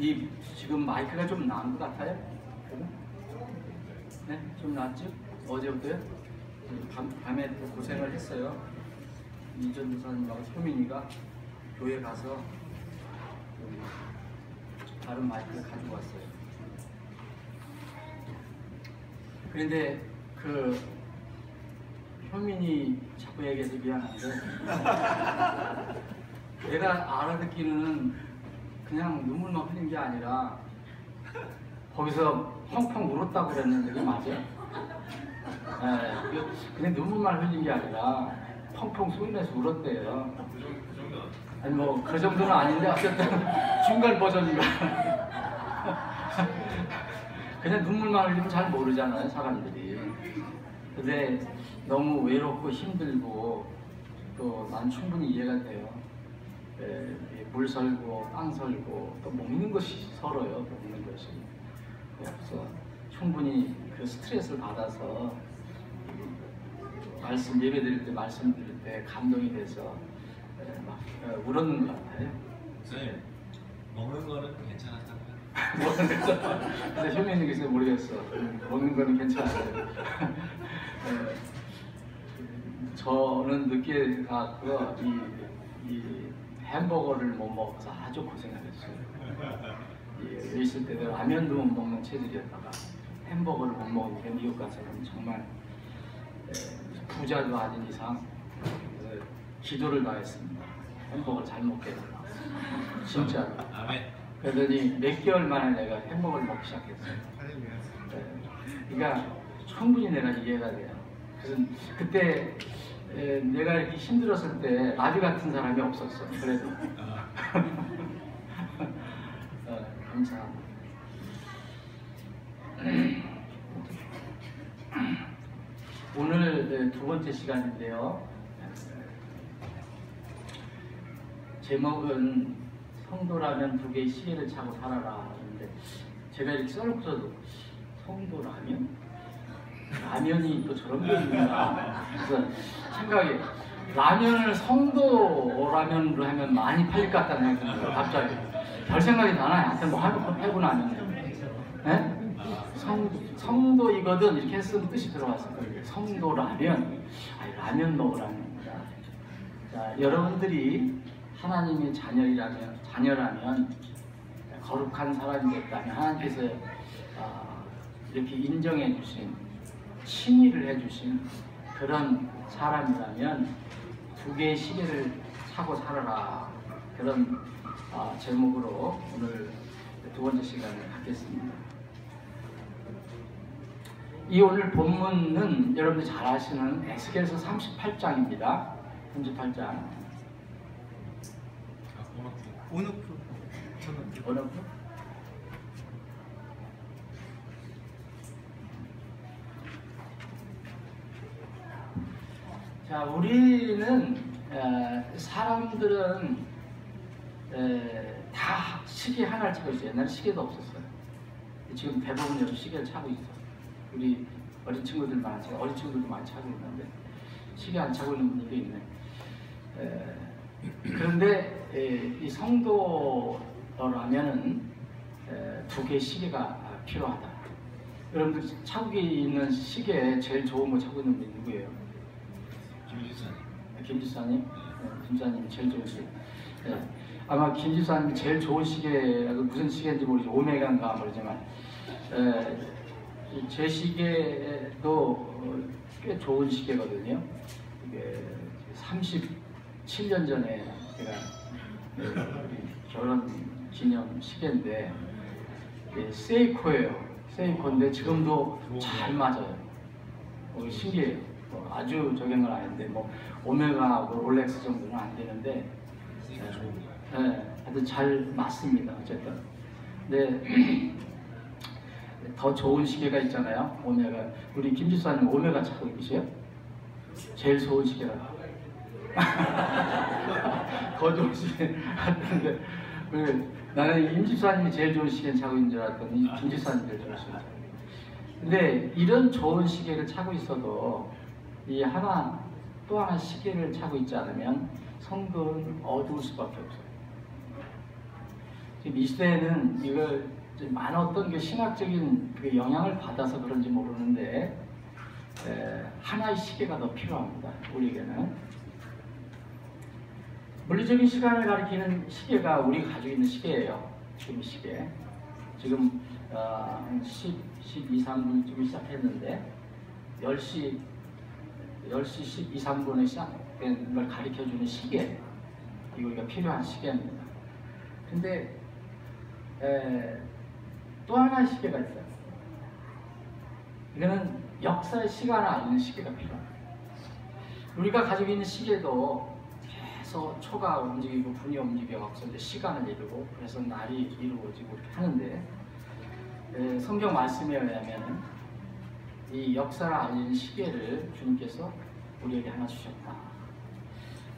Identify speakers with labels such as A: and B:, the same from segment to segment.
A: 이 지금 마이크가 좀 나은 것 같아요? 네? 좀 낫죠? 어제부터요? 밤에 또 고생을 했어요. 이전 도사님하고 효민이가 교회 가서 다른 마이크를 가지고 왔어요. 그런데 그 효민이 자꾸 얘기해서 미안한데 내가 알아듣기는 그냥 눈물만 흘린 게 아니라 거기서 펑펑 울었다고 그랬는데 그게 맞아요? 네, 그냥 눈물만 흘린 게 아니라 펑펑 소리내서 울었대요. 아니 뭐 그 정도는 아닌데 어쨌든 중간 버전인가. 그냥 눈물만 흘리면 잘 모르잖아요, 사람들이. 근데 너무 외롭고 힘들고 또 난 충분히 이해가 돼요. 물 설고 땅 설고 또 먹는 것이 서러요. 먹는 것이. 그래서 충분히 그 스트레스를 받아서 말씀 예배 드릴 때 말씀 드릴 때 감동이 돼서 막 울었는 것 같아요.
B: 네. 먹는 거는 괜찮았다고요?
A: 먹는 거. 근데 효민이 글쎄 모르겠어. 먹는 거는 괜찮아요. 저는 늦게 가고 이 햄버거를 못 먹어서 아주 고생을 했어요. 있을 때 라면도 못 먹는 체질이었다가 햄버거를 못 먹으니까 미국 가서는 정말 부자도 아닌 이상 기도를 다했습니다. 햄버거를 잘 먹게 해달라고. 진짜로. 그러더니 몇 개월 만에 내가 햄버거를 먹기 시작했어요. 그러니까 충분히 내가 이해가 돼요. 그래서 그때 내가 이렇게 힘들었을 때 라비 같은 사람이 없었어. 그래도 감사합니다. 오늘 두 번째 시간인데요. 제목은 성도라면 두 개의 시계를 차고 살아라 하는데 제가 이렇게 써놓고서도 성도라면? 라면이 또 저런 게 있구나. 그래서 생각이 라면을 성도라면으로 하면 많이 팔릴 것 같다는 생각이 들어요. 갑자기 별 생각이 나나요? 하여튼 뭐 해고 나면 네? 성도이거든 이렇게 했으면 뜻이 들어왔을 거예요. 성도라면 아니 라면 먹으라는 거다. 자, 여러분들이 하나님의 자녀라면 거룩한 사람이 됐다면 하나님께서 이렇게 인정해 주신 칭의를 해주신 그런 사람이라면 두 개의 시계를 차고 살아라 그런 제목으로 오늘 두 번째 시간을 갖겠습니다. 이 오늘 본문은 여러분들 잘 아시는 에스겔서 38장입니다. 38장. 오너프? 자, 우리는 사람들은 다 시계 하나를 차고 있어요. 옛날에 시계도 없었어요. 지금 대부분 여기 시계를 차고 있어요. 우리 어린 친구들 많죠. 어린 친구들도 많이 차고 있는데 시계 안 차고 있는 분들도 있네. 그런데 이 성도라면은 두 개의 시계가 필요하다. 여러분들 차고 있는 시계에 제일 좋은 거 차고 있는 분이 누구예요? 김지사님? 김지사님이 제일 좋은 시계. 아마 김지사님이 제일 좋은 시계가 무슨 시계인지 모르죠. 오메가인가 모르지만 제 시계도 꽤 좋은 시계거든요. 이게 37년 전에 제가 결혼 기념 시계인데 세이코예요. 세이코인데 지금도 잘 맞아요. 신기해요. 아주 저긴 건 아닌데 뭐 오메가 롤렉스 정도는 안 되는데 하여튼 잘 맞습니다. 어쨌든 근데 더 좋은 시계가 있잖아요. 오메가. 우리 김지수님 오메가 차고 계세요? 제일 좋은 시계라고. 더 좋은 시계 같은데 나는 임집사님이 제일 좋은 시계를 차고 있는 줄 알았더니 김집사님이 제일 좋은 시계를 차고 있어요. 근데 이런 좋은 시계를 차고 있어도 이 또 하나 시계를 차고 있지 않으면 성도는 어두울 수밖에 없어요. 지금 이 시대에는 이걸 많은 어떤 그 신학적인 그 영향을 받아서 그런지 모르는데 하나의 시계가 더 필요합니다. 우리에게는 물리적인 시간을 가리키는 시계가 우리가 가지고 있는 시계예요. 지금 시계 지금 12, 3분쯤 시작했는데 10시 12, 3분에 시작된 걸 가리켜주는 시계 이거 우리가 필요한 시계입니다. 근데 또 하나의 시계가 있어요. 이거는 역사의 시간을 알리는 시계가 필요합니다. 우리가 가지고 있는 시계도 계속 초가 움직이고 분이 움직여서 이제 시간을 이루고 그래서 날이 이루어지고 이렇게 하는데 성경 말씀에 의하면 이 역사를 알리는 시계를 주님께서 우리에게 하나 주셨다.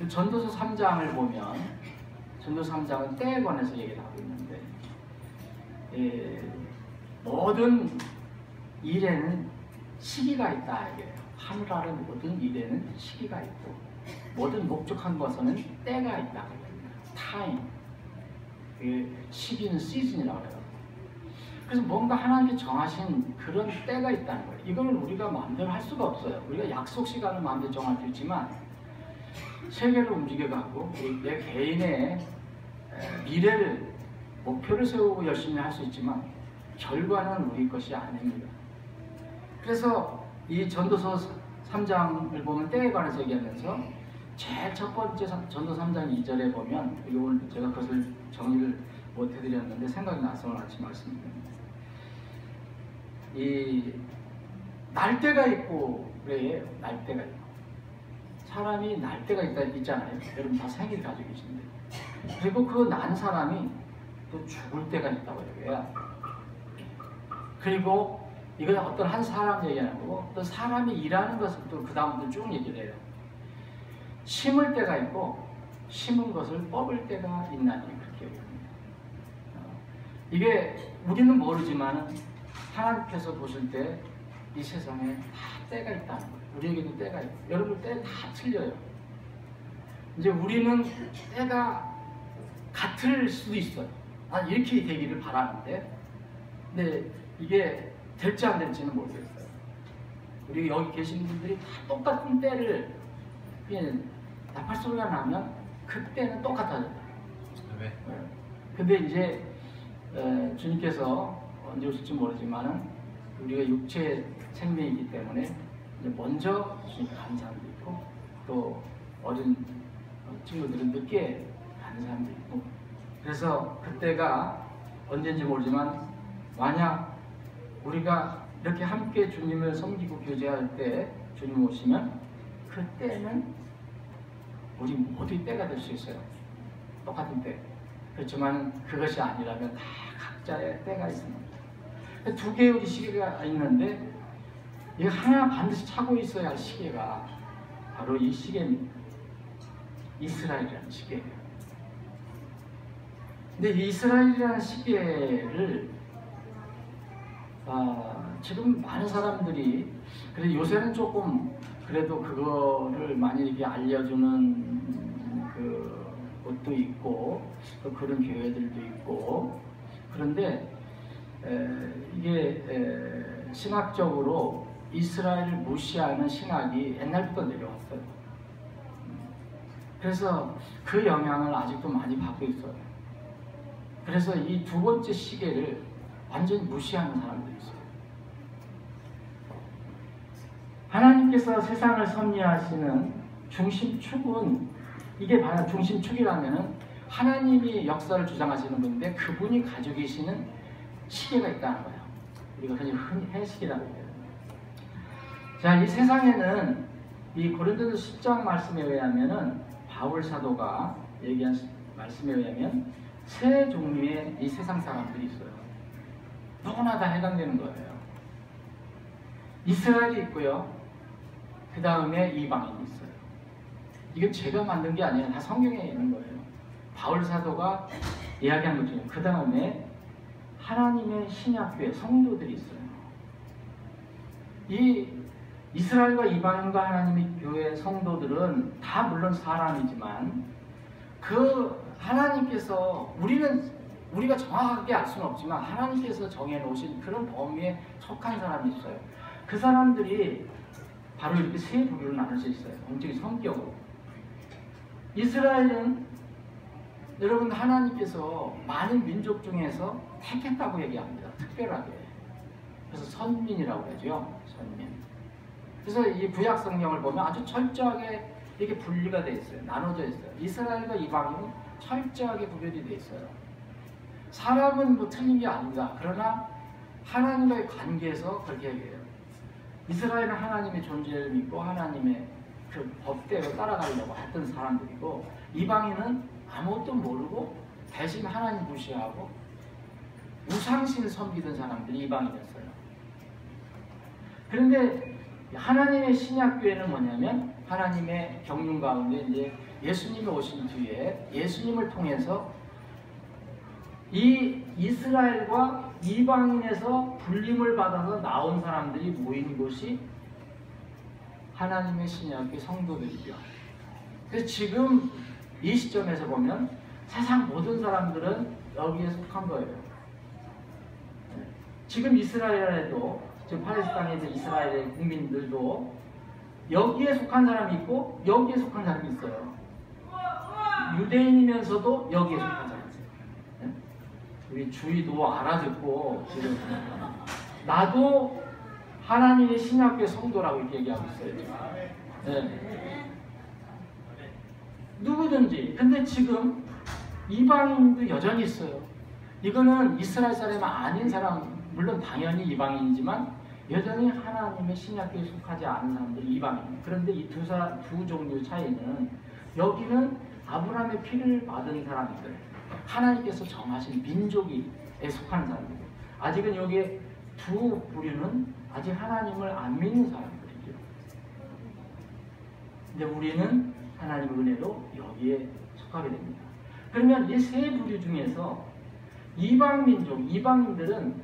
A: 전도서 3장을 보면 전도서 3장은 때에 관해서 얘기를 하고 있는데 모든 일에는 시기가 있다 이게요. 하늘 아래 모든 일에는 시기가 있고 모든 목적한 것에는 때가 있다. 타임. 시기는 시즌이라고 해요. 그래서 뭔가 하나님께 정하신 그런 때가 있다는 거예요. 이거는 우리가 마음대로 할 수가 없어요. 우리가 약속 시간을 마음대로 정할 수 있지만 세계를 움직여가고 내 개인의 미래를 목표를 세우고 열심히 할 수 있지만 결과는 우리 것이 아닙니다. 그래서 이 전도서 3장을 보면 때에 관해서 얘기하면서 제일 첫 번째 전도 3장 2절에 보면 오늘 제가 그것을 정리를 못 해드렸는데 생각이 나서 오늘 같이 말씀드립니다. 이 날때가 있고 그래요. 날때가 있고 사람이 날때가 있잖아요. 여러분 다 생일 가지고 계신데 그리고 그 난 사람이 또 죽을 때가 있다고 해요. 그리고 이건 어떤 한 사람 얘기하는 거고 또 사람이 일하는 것을 또 그 다음부터 쭉 얘기를 해요. 심을 때가 있고 심은 것을 뽑을 때가 있나니 그렇게 얘기합니다. 이게 우리는 모르지만 하나님께서 보실 때 이 세상에 다 때가 있다는 거예요. 우리에게도 때가 있고 여러분 때 다 틀려요. 이제 우리는 때가 같을 수도 있어요. 이렇게 되기를 바라는데 근데 이게 될지 안 될지는 모르겠어요. 우리 여기 계신 분들이 다 똑같은 때를 그냥 나팔 소리가 나면 그때는 똑같아져요.
B: 왜?
A: 근데 이제 주님께서 언제 오실지 모르지만은 우리가 육체 생명이기 때문에 이제 먼저 주님께 가는 사람도 있고 또 어린 친구들은 늦게 가는 사람도 있고 그래서 그때가 언제인지 모르지만 만약 우리가 이렇게 함께 주님을 섬기고 교제할 때 주님 오시면 그때는 우리 모두의 때가 될 수 있어요. 똑같은 때. 그렇지만 그것이 아니라면 다 각자의 때가 있습니다. 두 개의 우리 시계가 있는데 이 하나 반드시 차고 있어야 할 시계가 바로 이 시계입니다. 이스라엘이라는 시계예요. 근데 이 이스라엘이라는 시계를 지금 많은 사람들이 그래도 요새는 조금 그래도 그거를 많이 이렇게 알려주는 그 곳도 있고 또 그런 교회들도 있고 그런데 이게 신학적으로 이스라엘을 무시하는 신학이 옛날부터 내려왔어요. 그래서 그 영향을 아직도 많이 받고 있어요. 그래서 이 두 번째 시계를 완전히 무시하는 사람들이 있어요. 하나님께서 세상을 섭리하시는 중심축은 이게 바로 중심축이라면은 하나님이 역사를 주장하시는 분인데 그분이 가지고 계시는 시계가 있다는 거예요. 우리가 흔히 해식이라고 해요. 자, 이 세상에는 이 고린도서 10장 말씀에 의하면은 바울 사도가 얘기한 말씀에 의하면 세 종류의 이 세상 사람들이 있어요. 누구나 다 해당되는 거예요. 이스라엘이 있고요. 그 다음에 이방인이 있어요. 이건 제가 만든 게 아니라 다 성경에 있는 거예요. 바울 사도가 이야기한 것 중에 그 다음에 하나님의 신약교회 성도들이 있어요. 이 이스라엘과 이방인과 하나님의 교회 성도들은 다 물론 사람이지만 그 하나님께서 우리는 우리가 정확하게 알 수는 없지만 하나님께서 정해놓으신 그런 범위에 속한 사람이 있어요. 그 사람들이 바로 이렇게 세 부류로 나눌 수 있어요. 영적인 성격으로. 이스라엘은 여러분 하나님께서 많은 민족 중에서 택했다고 얘기합니다. 특별하게. 그래서 선민이라고 하죠. 선민. 그래서 이 구약 성경을 보면 아주 철저하게 이렇게 분리가 되어 있어요. 나눠져 있어요. 이스라엘과 이방인은 철저하게 구별이 되어 있어요. 사람은 뭐 틀린 게 아닙니다. 그러나 하나님과의 관계에서 그렇게 얘기해요. 이스라엘은 하나님의 존재를 믿고 하나님의 그 법대로 따라가려고 했던 사람들이고, 이방인은 아무것도 모르고 대신 하나님 무시하고 우상신 섬기던 사람들이 이방인이었어요. 그런데 하나님의 신약교회는 뭐냐면 하나님의 경륜 가운데 이제 예수님이 오신 뒤에 예수님을 통해서 이 이스라엘과 이방인에서 불림을 받아서 나온 사람들이 모인 곳이 하나님의 신약교회 성도들이죠. 그래서 지금 이 시점에서 보면 세상 모든 사람들은 여기에 속한 거예요. 지금 이스라엘에도, 지금 팔레스타인에 있는 이스라엘의 국민들도 여기에 속한 사람이 있고 여기에 속한 사람이 있어요. 유대인이면서도 여기에 속한 사람이 있어요. 우리 주위도 알아듣고 지금 나도 하나님의 신약교회 성도라고 이렇게 얘기하고 있어요. 네. 누구든지. 근데 지금 이방인도 여전히 있어요. 이거는 이스라엘 사람이 아닌 사람, 물론 당연히 이방인이지만 여전히 하나님의 신약교회에 속하지 않은 사람들이 이방인. 그런데 이 두 종류 차이는, 여기는 아브라함의 피를 받은 사람들, 하나님께서 정하신 민족에 속하는 사람들. 아직은 여기에 두 부류는 아직 하나님을 안 믿는 사람들이죠. 근데 우리는 하나님의 은혜로 여기에 속하게 됩니다. 그러면 이 세 부류 중에서 이방 민족, 이방인들은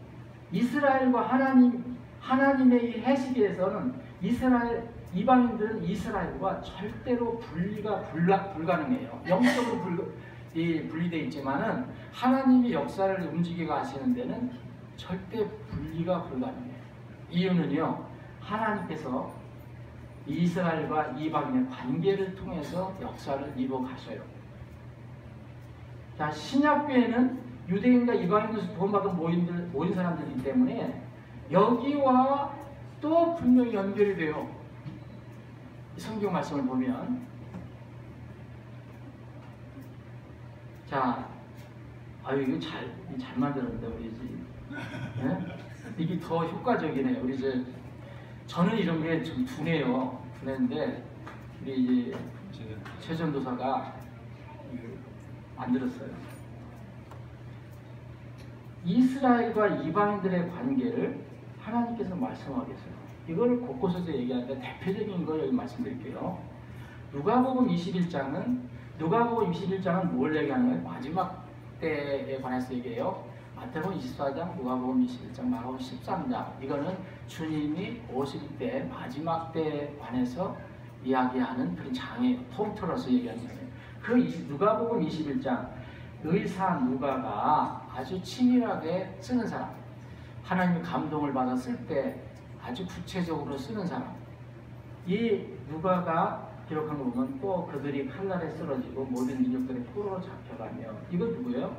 A: 이스라엘과 하나님의 이 해시계에서는 이방인들은 이스라엘과 절대로 분리가 불가능해요. 영적으로 분리되어 있지만은 하나님이 역사를 움직이게 하시는 데는 절대 분리가 불가능해요. 이유는요, 하나님께서 이스라엘과 이방인의 관계를 통해서 역사를 이루어 가셔요. 자, 신약교회는 유대인과 이방인에서 구원받은 모인 사람들이기 때문에 여기와 또 분명히 연결이 돼요. 성경 말씀을 보면, 자, 이거 잘 만들었는데 우리 집. 네? 이게 더 효과적이네요. 저는 이런 게 좀 둔해요. 둔한데 우리 이제 최전도사가 만들었어요. 이스라엘과 이방인들의 관계를 하나님께서 말씀하고 계세요. 이거를 곳곳에서 얘기하는데 대표적인 거 여기 말씀드릴게요. 누가복음 21장은 뭘 얘기하는 거예요? 마지막 때에 관해서 얘기해요. 마태복음 24장, 누가복음 21장, 마가복음 13장. 이거는 주님이 오실 때 마지막 때에 관해서 이야기하는 그런 장이에요. 통틀어서 얘기하는 거예요. 그 누가복음 21장, 의사 누가가 아주 치밀하게 쓰는 사람, 하나님의 감동을 받아 쓸 때 아주 구체적으로 쓰는 사람, 이 누가가 기록한 거 보면 또 그들이 칼날에 쓰러지고 모든 민족들의 포로로 잡혀가며, 이건 누구예요?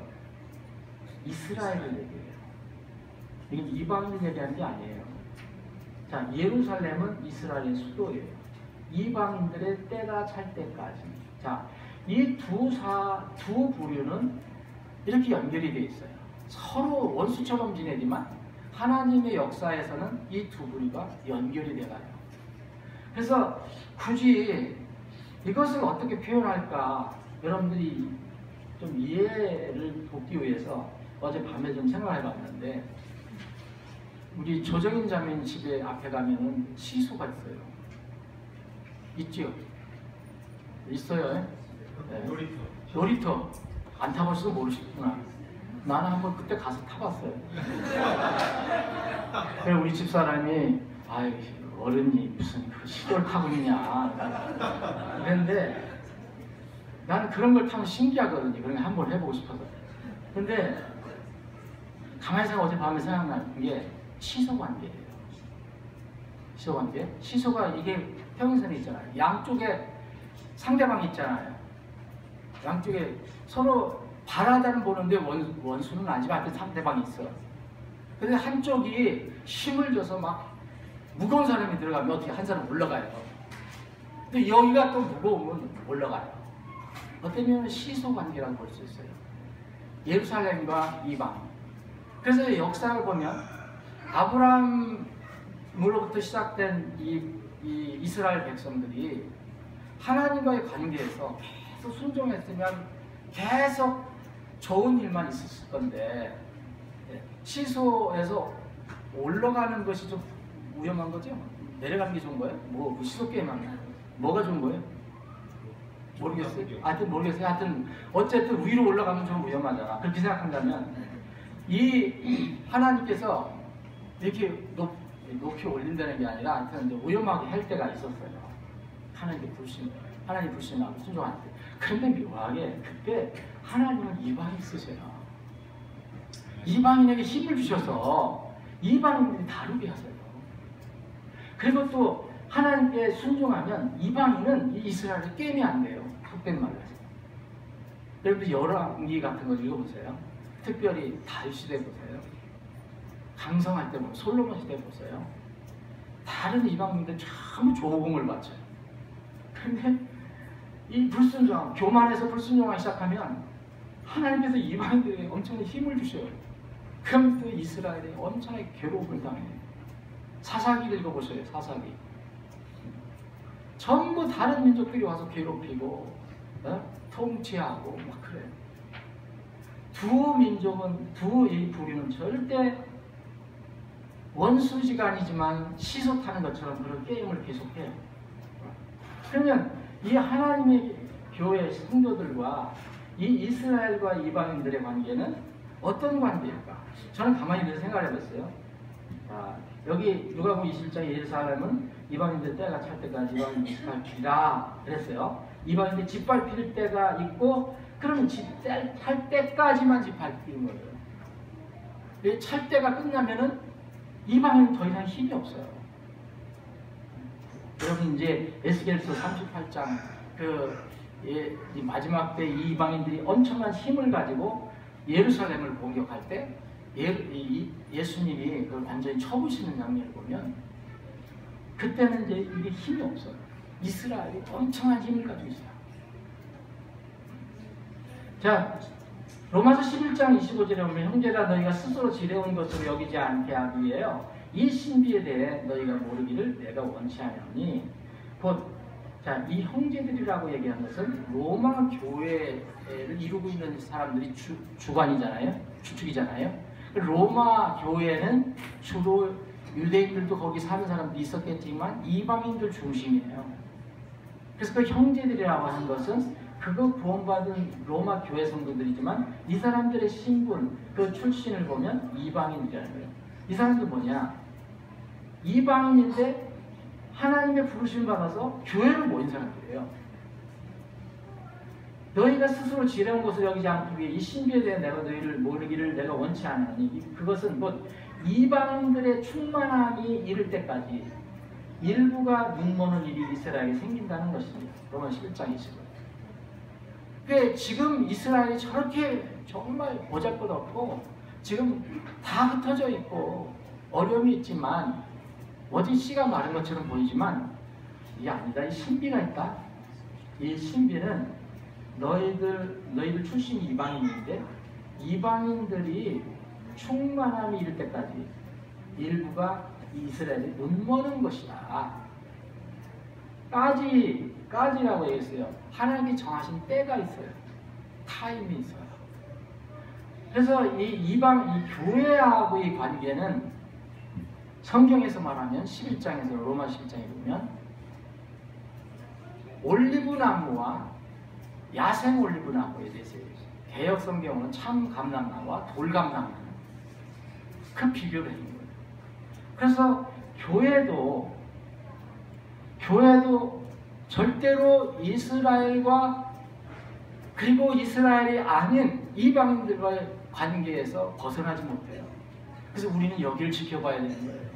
A: 이스라엘을 얘기해요. 이게 이방인을 얘기하는 게 아니에요. 자, 예루살렘은 이스라엘의 수도예요. 이방인들의 때가 찰 때까지. 자, 이 두 부류는 이렇게 연결이 되어 있어요. 서로 원수처럼 지내지만 하나님의 역사에서는 이 두 부류가 연결이 돼가요. 그래서 굳이 이것을 어떻게 표현할까 여러분들이 좀 이해를 돕기 위해서 어젯밤에 좀 생각해 봤는데, 우리 조정인 자매님 집에 앞에 가면은 시소가 있어요. 있죠? 있어요? 네. 놀이터. 안 타봤어도 모르시구나. 나는 한번 그때 가서 타봤어요. 그래 우리 집사람이 어른이 무슨 그 시골 타고 있냐 그랬는데 나는 그런 걸 타면 신기하거든요. 그런 거 한번 해보고 싶어서. 근데 가만히 생각 어젯밤에 생각나는 게 시소관계예요. 시소관계. 시소가 이게 평행선이 있잖아요. 양쪽에 상대방이 있잖아요. 양쪽에 서로 바라다는 보는데 원수는 아니지만 하여튼 상대방이 있어. 근데 한쪽이 힘을 줘서 막 무거운 사람이 들어가면 어떻게 한 사람 올라가요. 근데 여기가 또 무거우면 올라가요. 어쩌면 시소관계라고 볼 수 있어요. 예루살렘과 이방. 그래서 역사를 보면 아브라함으로부터 시작된 이 이스라엘 백성들이 하나님과의 관계에서 계속 순종했으면 계속 좋은 일만 있었을 건데 시소에서 올라가는 것이 좀 위험한 거죠? 내려가는 게 좋은 거예요? 뭐 시소 게임하면 뭐가 좋은 거예요? 모르겠어요. 하여튼 모르겠어요. 하여튼 어쨌든 위로 올라가면 좀 위험하잖아. 그렇게 생각한다면 이 하나님께서 이렇게 높이 올린다는 게 아니라 하여튼 위험하게 할 때가 있었어요. 하나님 불신하고 순종할 때. 그런데 묘하게 그때 하나님은 이방인 쓰세요. 이방인에게 힘을 주셔서 이방인들이 다루게 하세요. 그리고 또 하나님께 순종하면 이방인은 이스라엘을 깨면 안 돼요. 속된 말로 해서. 여러분들 열왕기 같은 거 읽어보세요. 특별히 다윗 시대 보세요. 강성할 때 보면 솔로몬 시대 보세요. 다른 이방인들 참 조공을 바쳐요. 그런데 이 불순종, 교만해서 불순종하기 시작하면 하나님께서 이방인들에게 엄청난 힘을 주셔요. 그럼 또 이스라엘이 엄청나게 괴로움을 당해요. 사사기를 읽어보세요. 사사기. 전부 다른 민족들이 와서 괴롭히고 통치하고 막 그래요. 두 민족은 이 부류는 절대 원수지가 아니지만 시소 타는 것처럼 그런 게임을 계속해요. 그러면 이 하나님의 교회 성도들과 이 이스라엘과 이방인들의 관계는 어떤 관계일까? 저는 가만히 이렇게 생각을 해봤어요. 여기 누가복음 21장에 예루살렘은 이방인들 때가 찰 때까지 이방인들 짓밟히라 그랬어요. 이방인들 짓밟힐 때가 있고 그러면 찰 때까지만 짓밟히는 거예요. 찰 때가 끝나면은 이방인은 더 이상 힘이 없어요. 여러분 이제 에스겔서 38장 이 마지막 때 이 이방인들이 엄청난 힘을 가지고 예루살렘을 공격할 때 예수님이 그걸 완전히 쳐부시는 장면을 보면 그때는 이제 이게 힘이 없어요. 이스라엘이 엄청난 힘을 가지고 있어요. 자, 로마서 11장 25절에 보면 형제라 너희가 스스로 지레온 것으로 여기지 않게 하기 위하여 이 신비에 대해 너희가 모르기를 내가 원치 않으니 이 형제들이라고 얘기한 것은 로마 교회를 이루고 있는 사람들이 주관이잖아요. 주축이잖아요. 로마 교회는 주로 유대인들도 거기 사는 사람들이 있었겠지만 이방인들 중심이에요. 그래서 그 형제들이라고 하는 것은 그거 구원받은 로마 교회 성도들이지만 이 사람들의 신분, 그 출신을 보면 이방인이라는 거예요. 이 사람들 뭐냐? 이방인인데 하나님의 부르심을 받아서 교회를 모인 사람들이에요. 너희가 스스로 지레온 것을 여기지 않기 위해 이 신비에 대해 내가 너희를 모르기를 내가 원치 않으니 그것은 이방인들의 충만함이 이를 때까지 일부가 눈머는 일이 이스라엘에 생긴다는 것입니다. 로마 11장 20절. 그러니까 지금 이스라엘이 저렇게 정말 보잘것없고 지금 다 흩어져 있고 어려움이 있지만 어디 씨가 마른 것처럼 보이지만 이게 아니다. 이 신비가 있다. 이 신비는 너희들 출신이 이방인인데 이방인들이 충만함이 이를 때까지 일부가 이스라엘에 눈머는 것이다. 까지라고 얘기했어요. 하나님이 정하신 때가 있어요. 타임이 있어요. 그래서 이 교회하고의 관계는 성경에서 말하면 11장에서 로마 11장에 보면 올리브나무와 야생 올리브나무에 대해서 개역 성경은 참 감람나무와 돌감나무 그 비교를 해요. 그래서 교회도 절대로 이스라엘과 그리고 이스라엘이 아닌 이방인들과의 관계에서 벗어나지 못해요. 그래서 우리는 여기를 지켜봐야 되는 거예요.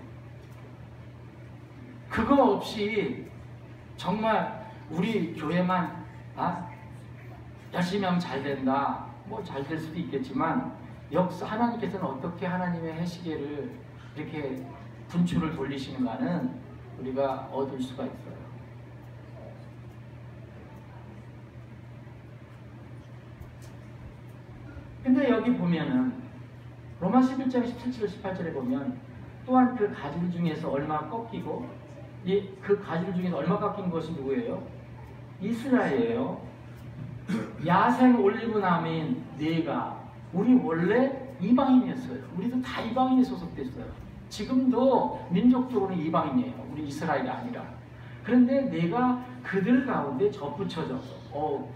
A: 그거 없이 정말 우리 교회만 열심히 하면 잘 된다. 뭐 잘 될 수도 있겠지만 역사 하나님께서는 어떻게 하나님의 해시계를 이렇게 분출을 돌리시는가는 우리가 얻을 수가 있어요. 근데 여기 보면은 로마 11장 17절 18절에 보면 또한 그 가지 중에서 얼마 꺾이고 그 가지 중에서 얼마 꺾인 것이 누구예요? 이스라엘이에요. 야생 올리브나무인 네가 우리 원래 이방인이었어요. 우리도 다 이방인에 소속됐어요. 지금도 민족적으로는 이방인이에요. 우리 이스라엘이 아니라. 그런데 내가 그들 가운데 접붙여져서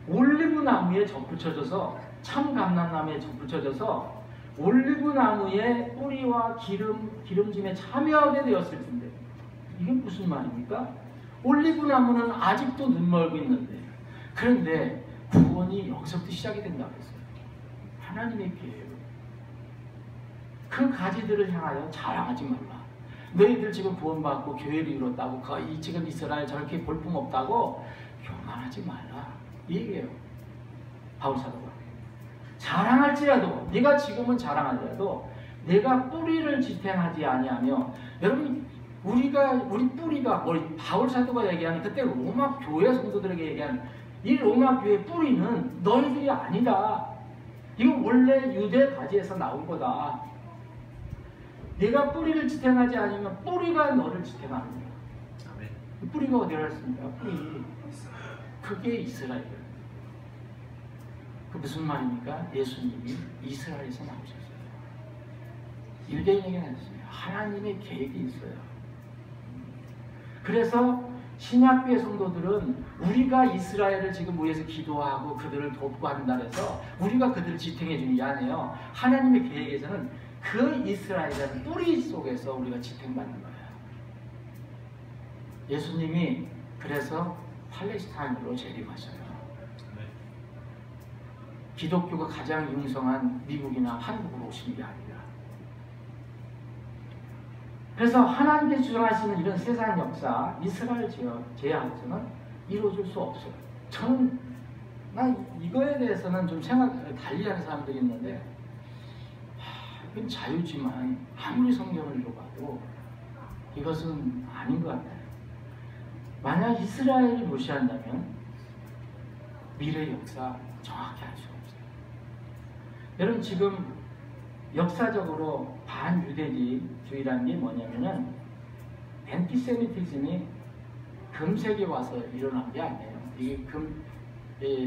A: 올리브나무에 접붙여져서 참 감람나무에 접붙여져서 올리브나무의 뿌리와 기름짐에 참여하게 되었을 텐데 이게 무슨 말입니까? 올리브나무는 아직도 눈멀고 있는데 그런데 구원이 여기서부터 시작이 된다고 했어요. 하나님의 기회예요. 그 가지들을 향하여 자랑하지 말라. 너희들 지금 구원받고 교회를 이뤘다고 거의 지금 이스라엘 저렇게 볼품없다고 교만하지 말라. 이 얘기예요. 바울 사도가. 자랑할지라도 네가 지금은 자랑하더라도 내가 뿌리를 지탱하지 아니하며 여러분 우리 뿌리가 바울 사도가 얘기하는 그때 로마 교회 성도들에게 얘기하는 이 로마 교회 뿌리는 너희들이 아니다. 이거 원래 유대 가지에서 나온 거다. 내가 뿌리를 지탱하지 않으면 뿌리가 너를 지탱하는 거야. 뿌리가 어디로 했습니까? 뿌리. 그게 이스라엘이에요. 그 무슨 말입니까? 예수님이 이스라엘에서 나오셨어요. 유대인에게는 아니었어요. 하나님의 계획이 있어요. 그래서 신약교회 성도들은 우리가 이스라엘을 지금 위해서 기도하고 그들을 돕고 한다 해서 우리가 그들을 지탱해 주는 게 아니에요. 하나님의 계획에서는 그 이스라엘이라는 뿌리 속에서 우리가 지탱받는 거예요. 예수님이 그래서 팔레스타인으로 재림하셔요. 기독교가 가장 융성한 미국이나 한국으로 오신 게 아니라. 그래서 하나님께서 주장하시는 이런 세상 역사, 이스라엘 제약에서는 이루어질 수 없어요. 저는 이거에 대해서는 좀 달리하는 사람들이 있는데 이건 자유지만 아무리 성경을 읽어봐도 이것은 아닌 것 같아요. 만약 이스라엘을 무시한다면 미래 역사 정확히 알 수가 없어요. 여러분 지금 역사적으로 반유대주의라는 게 뭐냐면은 앤티세미티즘이 금세기에 와서 일어난 게 아니에요. 이게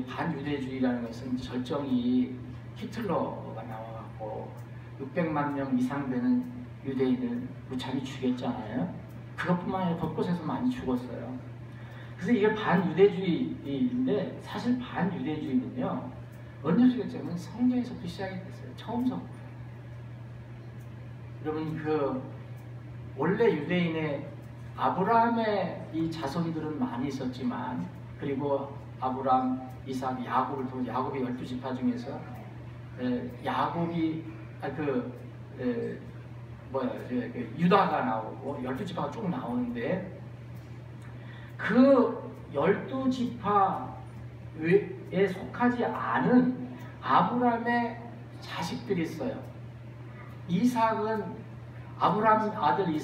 A: 반유대주의라는 것은 절정이 히틀러가 나와갖고 600만 명 이상 되는 유대인을 무참히 죽였잖아요. 그것뿐만 아니라 곳곳에서 많이 죽었어요. 그래서 이게 반유대주의인데 사실 반유대주의는요 언제 시작했냐면 성경에서부터 시작이 됐어요. 처음서부터. 여러분 원래 유대인의 아브라함의 이 자손들은 많이 있었지만 그리고 아브라함, 이삭, 야곱을 통해 야곱의 12지파 중에서 야곱이 유다가 나오고 12지파가 쭉 나오는데 그 12지파에 속하지 않은 아브라함의 자식들이 있어요. 이삭은 아브라함 아들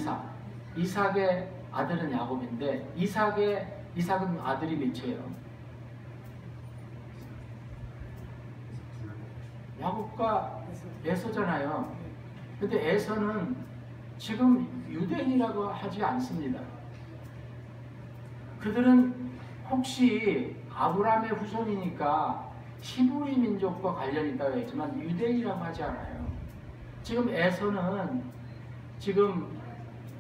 A: 이삭의 아들은 야곱인데 이삭은 아들이 몇이에요? 야곱과 에서잖아요. 근데 에서는 지금 유대인이라고 하지 않습니다. 그들은 혹시 아브라함의 후손이니까 히브리 민족과 관련이 있다고 했지만 유대인이라고 하지 않아요. 지금 에서는 지금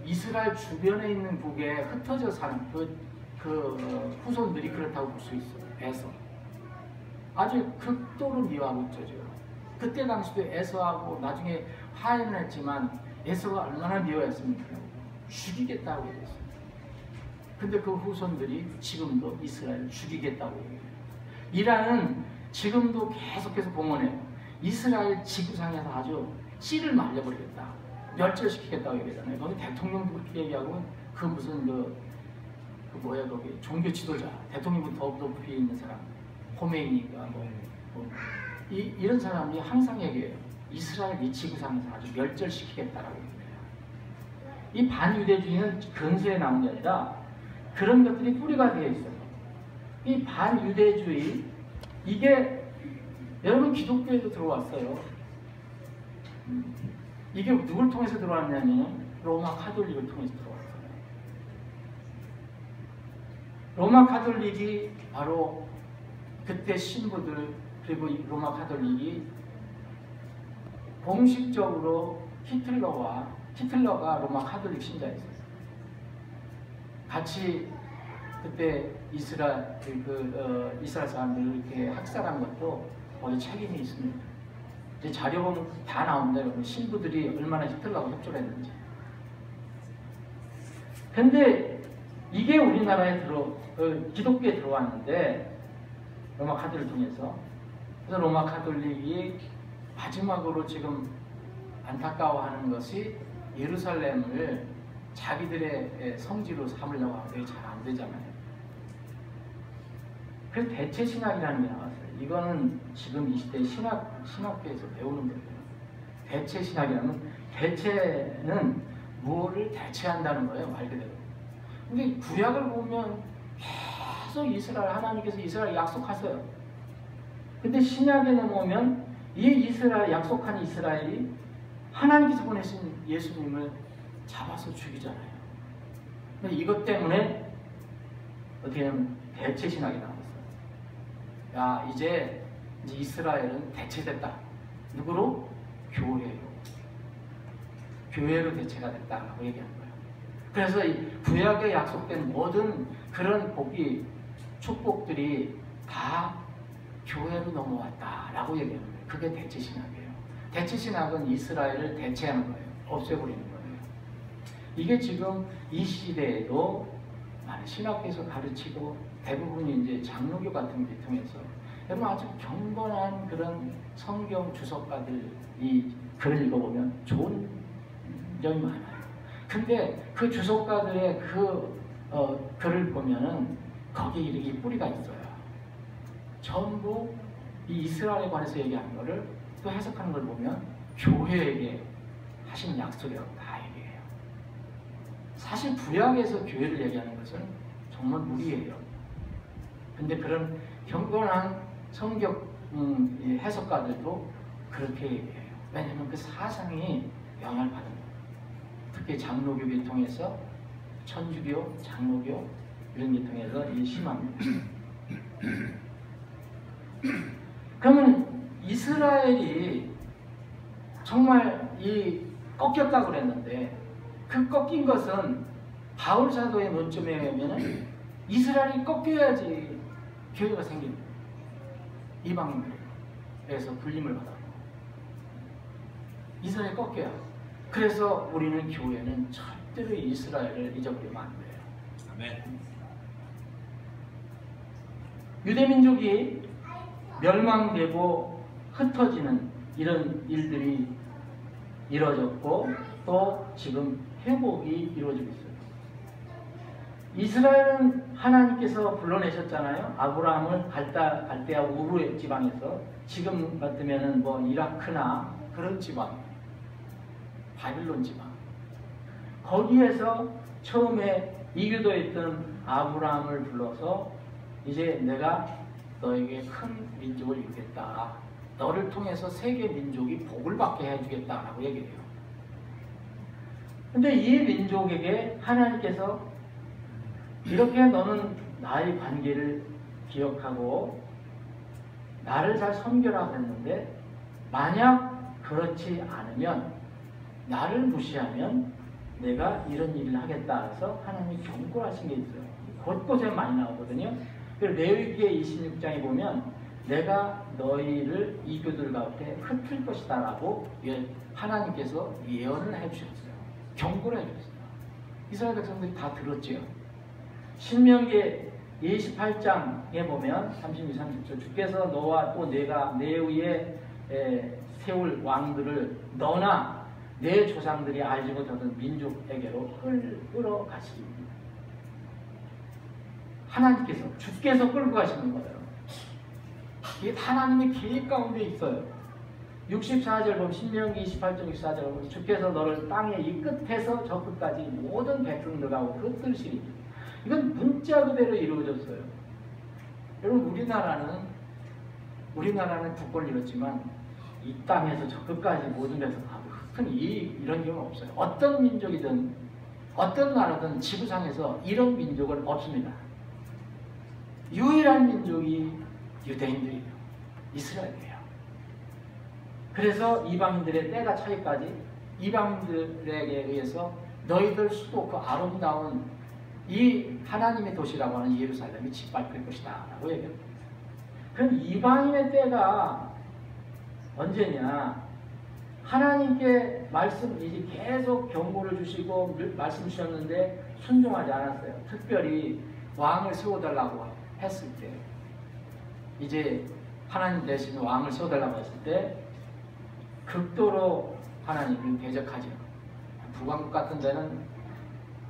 A: 이스라엘 주변에 있는 북에 흩어져 사는 그 후손들이 그렇다고 볼 수 있어요. 에서. 아주 극도로 미워하고 있죠. 지금. 그때 당시도 에서하고 나중에 화해는 했지만 에서가 얼마나 미워했습니까? 죽이겠다고 했어요. 근데 그 후손들이 지금도 이스라엘을 죽이겠다고 얘기해요. 이란은 지금도 계속해서 봉헌해요. 이스라엘 지구상에서 아주 씨를 말려버리겠다, 멸절시키겠다고 얘기하잖아요. 거기 대통령도 그렇게 얘기하고 그 무슨 그 뭐야 거기 종교 지도자 대통령보다 더 높이 있는 사람 호메이니가 이런 사람이 항상 얘기해요. 이스라엘 이 지구상에서 아주 멸절시키겠다라고 얘기해요. 이 반유대주의는 근세에 나온 게 아니라 그런 것들이 뿌리가 되어 있어요. 이 반유대주의 이게 여러분 기독교에도 들어왔어요. 이게 누굴 통해서 들어왔냐면 로마 카톨릭을 통해서 들어왔어요. 로마 카톨릭이 바로 그때 신부들 그리고 이 로마 카톨릭이 공식적으로 히틀러가 로마 카톨릭 신자였어요. 같이 그때 이스라엘 사람들을 이렇게 학살한 것도 거기 책임이 있습니다. 이제 자료 보면 다 나옵니다. 여러분. 신부들이 얼마나 히틀러하고 협조를 했는지. 근데 이게 우리나라에 기독교에 들어왔는데 로마 카톨릭을 통해서 그래서 로마 카톨릭이 마지막으로 지금 안타까워하는 것이 예루살렘을 자기들의 성지로 삼으려고 하는데 잘 안 되잖아요. 그래서 대체 신학이라는 게 나왔어요. 이거는 지금 이 시대 신학교에서 배우는 거예요. 대체 신학이라면 대체는 무엇을 대체한다는 거예요, 말 그대로. 근데 구약을 보면 계속 하나님께서 이스라엘 약속하세요. 근데 신약에 넘어오면 이 약속한 이스라엘이 하나님께서 보내신 예수님을 잡아서 죽이잖아요. 근데 이것 때문에 어떻게 하면 대체 신학이 나왔어요. 야, 이제 이스라엘은 대체됐다. 누구로? 교회로 대체가 됐다라고 얘기하는 거예요. 그래서 이 구약에 약속된 모든 그런 축복들이 다 교회로 넘어왔다라고 얘기하는 거예요. 그게 대체 신학이에요. 대체 신학은 이스라엘을 대체하는 거예요. 없애버리는 거예요. 이게 지금 이 시대에도 많은 신학에서 가르치고 대부분이 이제 장로교 같은 데 통해서 여러분 아주 경건한 그런 성경 주석가들이 글을 읽어보면 좋은 점이 많아요. 근데 그 주석가들의 글을 보면은 거기에 이렇게 뿌리가 있어요. 전부 이 이스라엘에 관해서 얘기하는 거를 또 해석하는 걸 보면 교회에게 하신 약속이라고 다 얘기해요. 사실 구약에서 교회를 얘기하는 것은 정말 무리예요. 근데 그런 경건한 성경 해석가들도 그렇게 얘기해요. 왜냐하면 그 사상이 영향을 받은 거예요. 특히 장로교 계통에서 천주교, 장로교 이런 계통에서 이게 심합니다. 그러면 이스라엘이 정말 꺾였다고 그랬는데 그 꺾인 것은 바울 사도의 논점에 의하면 이스라엘이 꺾여야지 교회가 생깁니다. 이방인들에서 불림을 받았고 이스라엘이 꺾여야. 그래서 우리는 교회는 절대로 이스라엘을 잊어버리면 안 돼요.
B: 아멘.
A: 유대민족이 멸망되고 흩어지는 이런 일들이 이루어졌고 또 지금 회복이 이루어지고 있어요. 이스라엘은 하나님께서 불러내셨잖아요. 아브라함을 갈대아 우르 지방에서 지금 같으면은 뭐 이라크나 그런 지방, 바빌론 지방 거기에서 처음에 이교도했던 아브라함을 불러서 이제 내가 너에게 큰 민족을 이루겠다. 너를 통해서 세계 민족이 복을 받게 해주겠다라고 얘기해요. 근데 이 민족에게 하나님께서 이렇게 너는 나의 관계를 기억하고 나를 잘 섬겨라 그랬는데 만약 그렇지 않으면 나를 무시하면 내가 이런 일을 하겠다 해서 하나님이 경고하신 게 있어요. 곳곳에 많이 나오거든요. 레위기 26장에 보면 내가 너희를 이교들 가운데 흩을 것이다 라고 하나님께서 예언을 해주셨어요. 경고를 해주셨어요. 이스라엘 백성들이 다 들었지요. 신명기 28장에 보면 32, 30절 주께서 너와 또 내가 내 위에 세울 왕들을 너나 내 조상들이 알지 못하던 민족에게로 끌어가십니다. 하나님께서, 주께서 끌고 가시는 거예요. 이게 하나님의 계획 가운데 있어요. 64절 보면, 신명기 28장 64절 보면, 주께서 너를 땅의 이 끝에서 저 끝까지 모든 백성들하고 흩으시리. 이건 문자 그대로 이루어졌어요. 여러분, 우리나라는 국권을 이뤘지만 이 땅에서 저 끝까지 모든 백성하고 흩은 이런 경우는 없어요. 어떤 민족이든 어떤 나라든 지구상에서 이런 민족은 없습니다. 유일한 민족이 유대인들이에요. 이스라엘이에요. 그래서 이방인들의 때가 차기까지 이방인들에게 의해서 너희들 수도 그 아름다운 이 하나님의 도시라고 하는 예루살렘이 짓밟힐 것이다 라고 얘기합니다. 그럼 이방인의 때가 언제냐? 하나님께 이제 계속 경고를 주시고 말씀 주셨는데 순종하지 않았어요. 특별히 왕을 세워달라고 했을 때, 이제 하나님 대신 왕을 세워달라고 했을 때 극도로 하나님이 대적하죠. 북왕국 같은 데는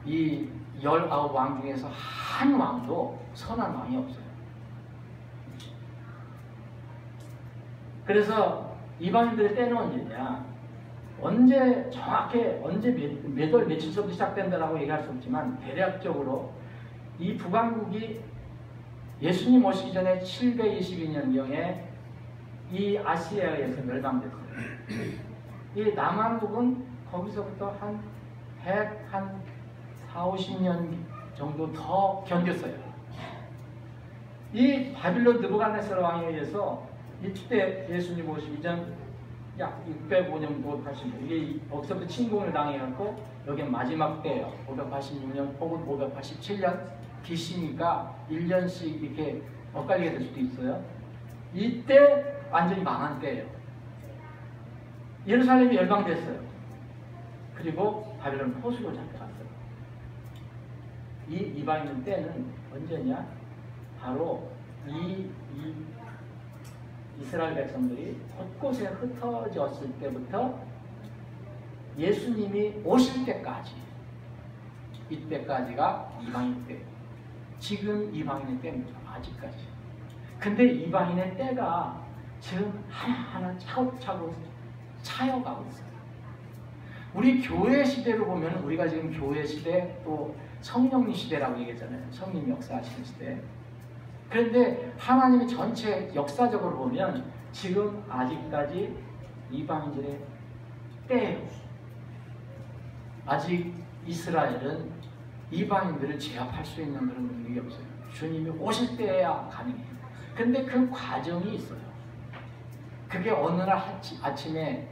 A: 이 19왕 중에서 한 왕도 선한 왕이 없어요. 그래서 이방인들의 때는 언제냐? 정확히 언제 몇 월 며칠서부터 시작된다라고 얘기할 수 없지만, 대략적으로 이 북왕국이 예수님 오시기 전에 722년경에 이 아시아에 의해서 멸망됐어요. 이 남한국은 거기서부터 한 40-50년 정도 더 견뎠어요. 이 바빌론 느부갓네살 왕에 의해서 이때 예수님 오시기 전 약 605년, 580년, 이게 거기서부터 침공을 당해갖고 여기 마지막 때예요. 586년 혹은 587년 BC니까 1년씩 이렇게 엇갈리게 될 수도 있어요. 이때 완전히 망한 때예요. 예루살렘이 열방됐어요. 그리고 바빌론 포수로 잡혀갔어요. 이 이방인 때는 언제냐? 바로 이 이스라엘 백성들이 곳곳에 흩어졌을 때부터 예수님이 오실 때까지, 이때까지가 이방인 때. 지금 이방인의 때입니다. 아직까지. 근데 이방인의 때가 지금 하나하나 차곡차곡 차여가고 있어요. 우리 교회 시대로 보면, 우리가 지금 교회 시대, 또 성령님 시대라고 얘기했잖아요. 성령 역사하시는 시대. 그런데 하나님이 전체 역사적으로 보면 지금 아직까지 이방인들의 때예요. 아직 이스라엘은 이방인들을 제압할 수 있는 그런 능력이 없어요. 주님이 오실 때야 가능해요. 근데 그 과정이 있어요. 그게 어느 날 아침에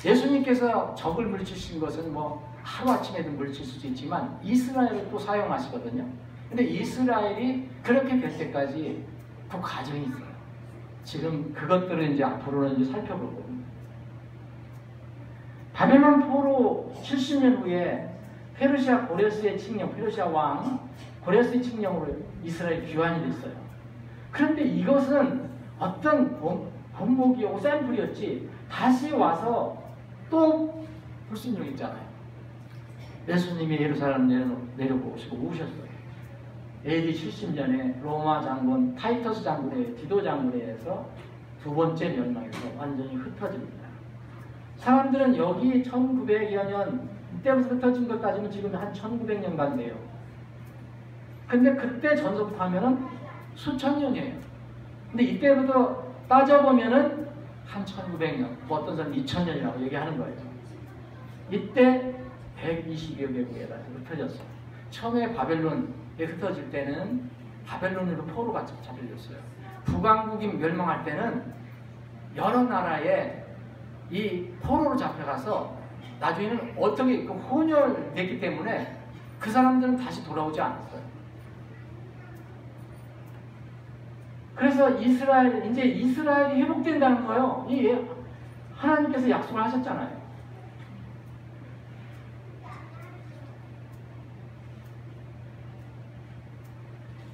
A: 예수님께서 적을 물리치신 것은 뭐 하루아침에도 물리칠 수도 있지만 이스라엘을 또 사용하시거든요. 근데 이스라엘이 그렇게 될 때까지 그 과정이 있어요. 지금 그것들을 이제 앞으로는 이제 살펴볼 겁니다. 바벨론 포로 70년 후에 페르시아 고레스의 칙령, 페르시아 왕 고레스의 칙령으로 이스라엘이 귀환이 됐어요. 그런데 이것은 어떤 본보기고 샘플이었지, 다시 와서 또 불순종이 있잖아요. 예수님이 예루살렘 내려오시고 우셨어요. AD 70년에 로마 장군 타이터스 장군의 디도 장군에 의해서 두 번째 멸망에서 완전히 흩어집니다. 사람들은 여기 1900여 년 이때부터 흩어진 것 따지면 지금 한 1900년간 돼요. 근데 그때 전서부터 하면은 수천 년이에요. 근데 이때부터 따져보면은 한 1900년, 뭐 어떤 사람 2000년이라고 얘기하는 거예요. 이때 120여 개국에 흩어졌어요. 처음에 바벨론에 흩어질 때는 바벨론으로 포로가 잡혀졌어요. 북왕국이 멸망할 때는 여러 나라에 이 포로로 잡혀가서 나중에는 어떻게 혼혈됐기 때문에 그 사람들은 다시 돌아오지 않았어요. 그래서 이제 이스라엘이 회복된다는 거예요. 이 하나님께서 약속을 하셨잖아요.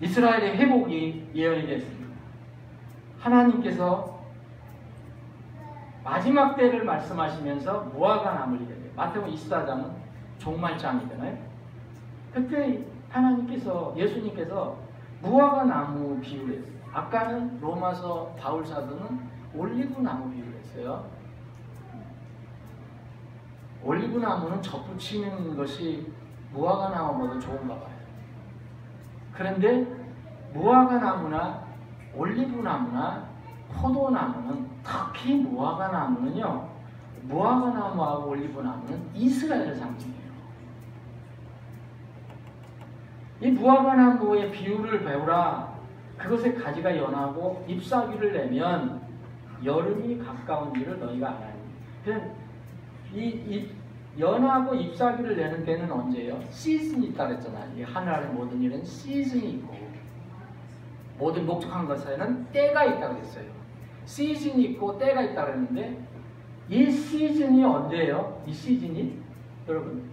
A: 이스라엘의 회복이 예언이 됐습니다. 하나님께서 마지막 때를 말씀하시면서 무화과 나무를 얘기해요. 마태복음 24장은 종말장이잖아요. 그때 하나님께서, 예수님께서 무화과 나무 비유를 했어요. 아까는 로마서 바울 사도는 올리브 나무 비유를 했어요. 올리브 나무는 접붙이는 것이 무화과 나무보다 좋은가 봐요. 그런데 무화과 나무나 올리브 나무나 포도 나무는, 특히 무화과 나무는요, 무화과 나무하고 올리브 나무는 이스라엘을 상징해요. 이 무화과 나무의 비유를 배우라. 그것의 가지가 연하고 잎사귀를 내면 여름이 가까운 일을 너희가 알아니. 이 연하고 잎사귀를 내는 때는 언제예요? 시즌이 있다 그랬잖아요. 이 하늘 아래 모든 일은 시즌이 있고 모든 목적한 것에는 때가 있다 그랬어요. 시즌이 있고 때가 있다 그랬는데 이 시즌이 언제예요? 이 시즌이 여러분,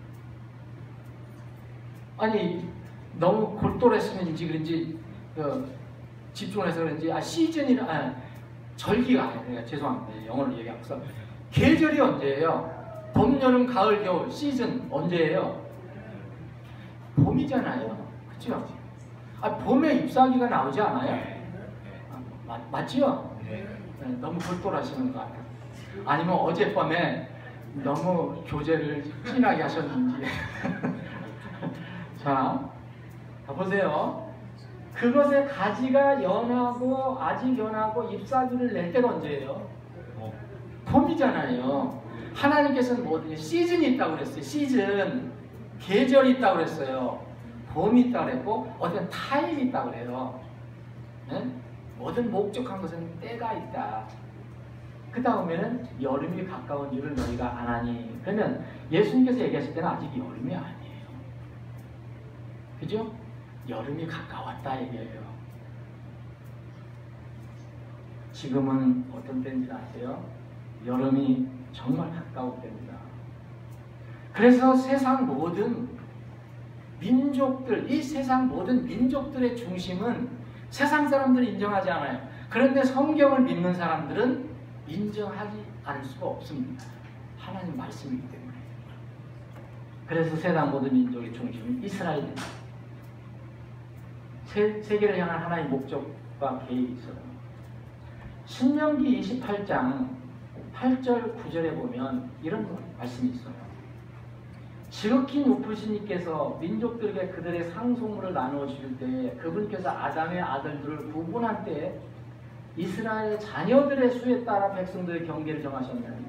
A: 아니 너무 골똘했으면인지 그런지 집중을 해서 그런지 시즌이나 절기가 아니에요. 죄송합니다. 영어로 얘기하면서 계절이 언제예요? 봄, 여름, 가을, 겨울 시즌 언제예요? 봄이잖아요. 그렇죠? 봄에 잎사귀가 나오지 않아요? 맞죠? 네, 너무 골똘하시는 것 같아요. 아니면 어젯밤에 너무 교제를 진하게 하셨는지. 자, 보세요. 그것의 가지가 연하고 아직 연하고 잎사귀를 낼 때가 언제예요? 봄이잖아요. 하나님께서는 뭐든지 시즌이 있다고 그랬어요. 시즌, 계절이 있다고 그랬어요. 봄이 있다고 그랬고 어떤 타임이 있다고 그래요. 네? 모든 목적한 것은 때가 있다. 그 다음에는 여름이 가까운 줄을 너희가 아나니. 그러면 예수님께서 얘기하실 때는 아직 여름이 아니에요. 그죠? 여름이 가까웠다 얘기해요. 지금은 어떤 때인지 아세요? 여름이 정말 가까울 때입니다. 그래서 세상 모든 민족들, 이 세상 모든 민족들의 중심은 세상 사람들이 인정하지 않아요. 그런데 성경을 믿는 사람들은 인정하지 않을 수가 없습니다. 하나님 말씀이기 때문에. 그래서 세상 모든 민족의 중심은 이스라엘입니다. 세계를 향한 하나님의 목적과 계획이 있어요. 신명기 28장 8절 9절에 보면 이런 말씀이 있어요. 지극히 높으신 이께서 민족들에게 그들의 상속물을 나누어 주실 때에 그분께서 아담의 아들들을 구분한 때에 이스라엘 자녀들의 수에 따라 백성들의 경계를 정하셨나니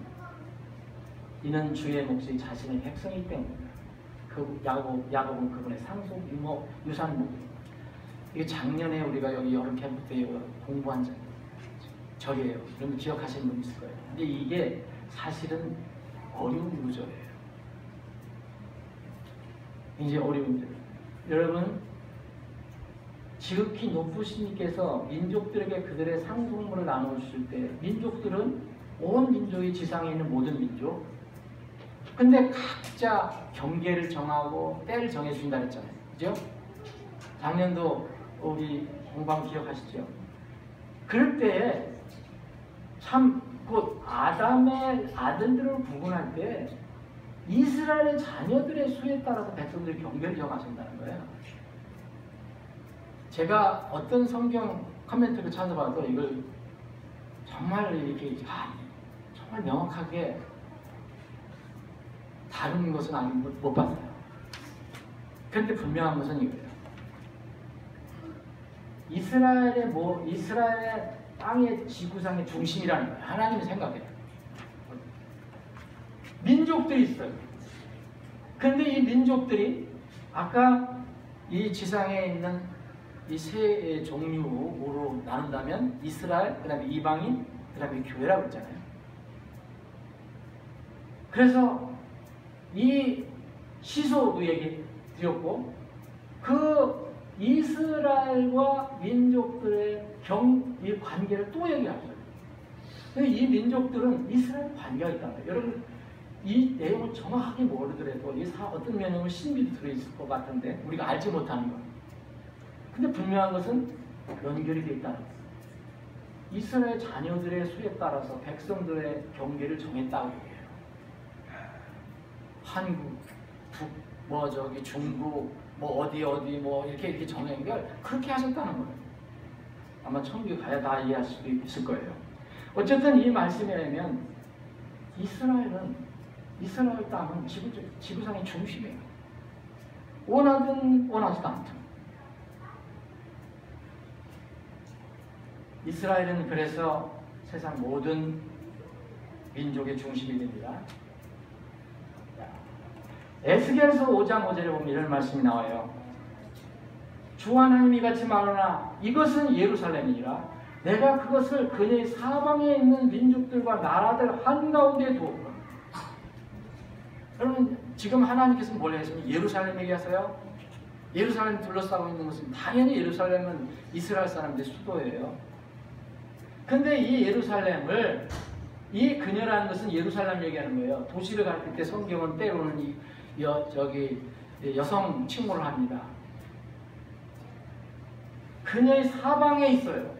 A: 이는 주의 몫이 자신의 백성이기 때문입니다. 야곱은 그분의 상속 유산목입니다. 이게 작년에 우리가 여기 여름 캠프 때 공부한 절이에요. 여러분 기억하시는 분 있을 거예요. 근데 이게 사실은 어려운 구절이에요. 이제 어려운 절. 여러분, 지극히 높으신 이께서 민족들에게 그들의 상속물을 나누어 주실 때, 민족들은 온 민족이 지상에 있는 모든 민족. 근데 각자 경계를 정하고 때를 정해준다 했잖아요. 그죠? 작년도 우리 공방 기억하시죠? 그럴 때에 참 곧 아담의 아들들을 구분할 때 이스라엘의 자녀들의 수에 따라서 백성들이 경계를 정하신다는 거예요. 제가 어떤 성경 코멘트를 찾아봐도 이걸 정말 이렇게 정말 명확하게 다른 것은 아직 못 봤어요. 그런데 분명한 것은 이거예요. 이스라엘의 땅의 지구상의 중심이라는 거예요. 하나님의 생각이에요. 민족들이 있어요. 그런데 이 민족들이 아까 이 지상에 있는 이 세 종류로 나눈다면 이스라엘, 그 다음에 이방인, 그 다음에 교회라고 했잖아요. 그래서 이 시소도 얘기 드렸고 그 이스라엘과 민족들의 이 관계를 또 얘기하셔요. 이 민족들은 이스라엘 관계가 있다는 거예요. 여러분 이 내용을 정확하게 모르더라도 어떤 면역은 신비도 들어있을 것 같은데 우리가 알지 못하는 거예요. 근데 분명한 것은 연결이 되어 있다는 거예요. 이스라엘 자녀들의 수에 따라서 백성들의 경계를 정했다고 해요. 한국, 북, 뭐 저기 중국, 뭐 어디 뭐 이렇게 정한 걸 그렇게 하셨다는 거예요. 아마 천국에 가야 다 이해할 수도 있을 거예요. 어쨌든 이 말씀에 의하면 이스라엘 땅은 지구상의 중심이에요. 원하든 원하지도 않든. 이스라엘은 그래서 세상 모든 민족의 중심이 됩니다. 에스겔서 5장 5절에 보면 이런 말씀이 나와요. 주 하나님이 같이 말하나 이것은 예루살렘이니라. 내가 그것을 그의 사방에 있는 민족들과 나라들 한가운데 두었구나. 여러분 지금 하나님께서 뭘 했습니까? 예루살렘 얘기하세요? 예루살렘 둘러싸고 있는 것은 당연히 예루살렘은 이스라엘 사람들의 수도예요. 근데 이 예루살렘을 이 그녀라는 것은 예루살렘 얘기하는 거예요. 도시를 가르칠 때 성경은 때로는 여성 칭호를 합니다. 그녀의 사방에 있어요.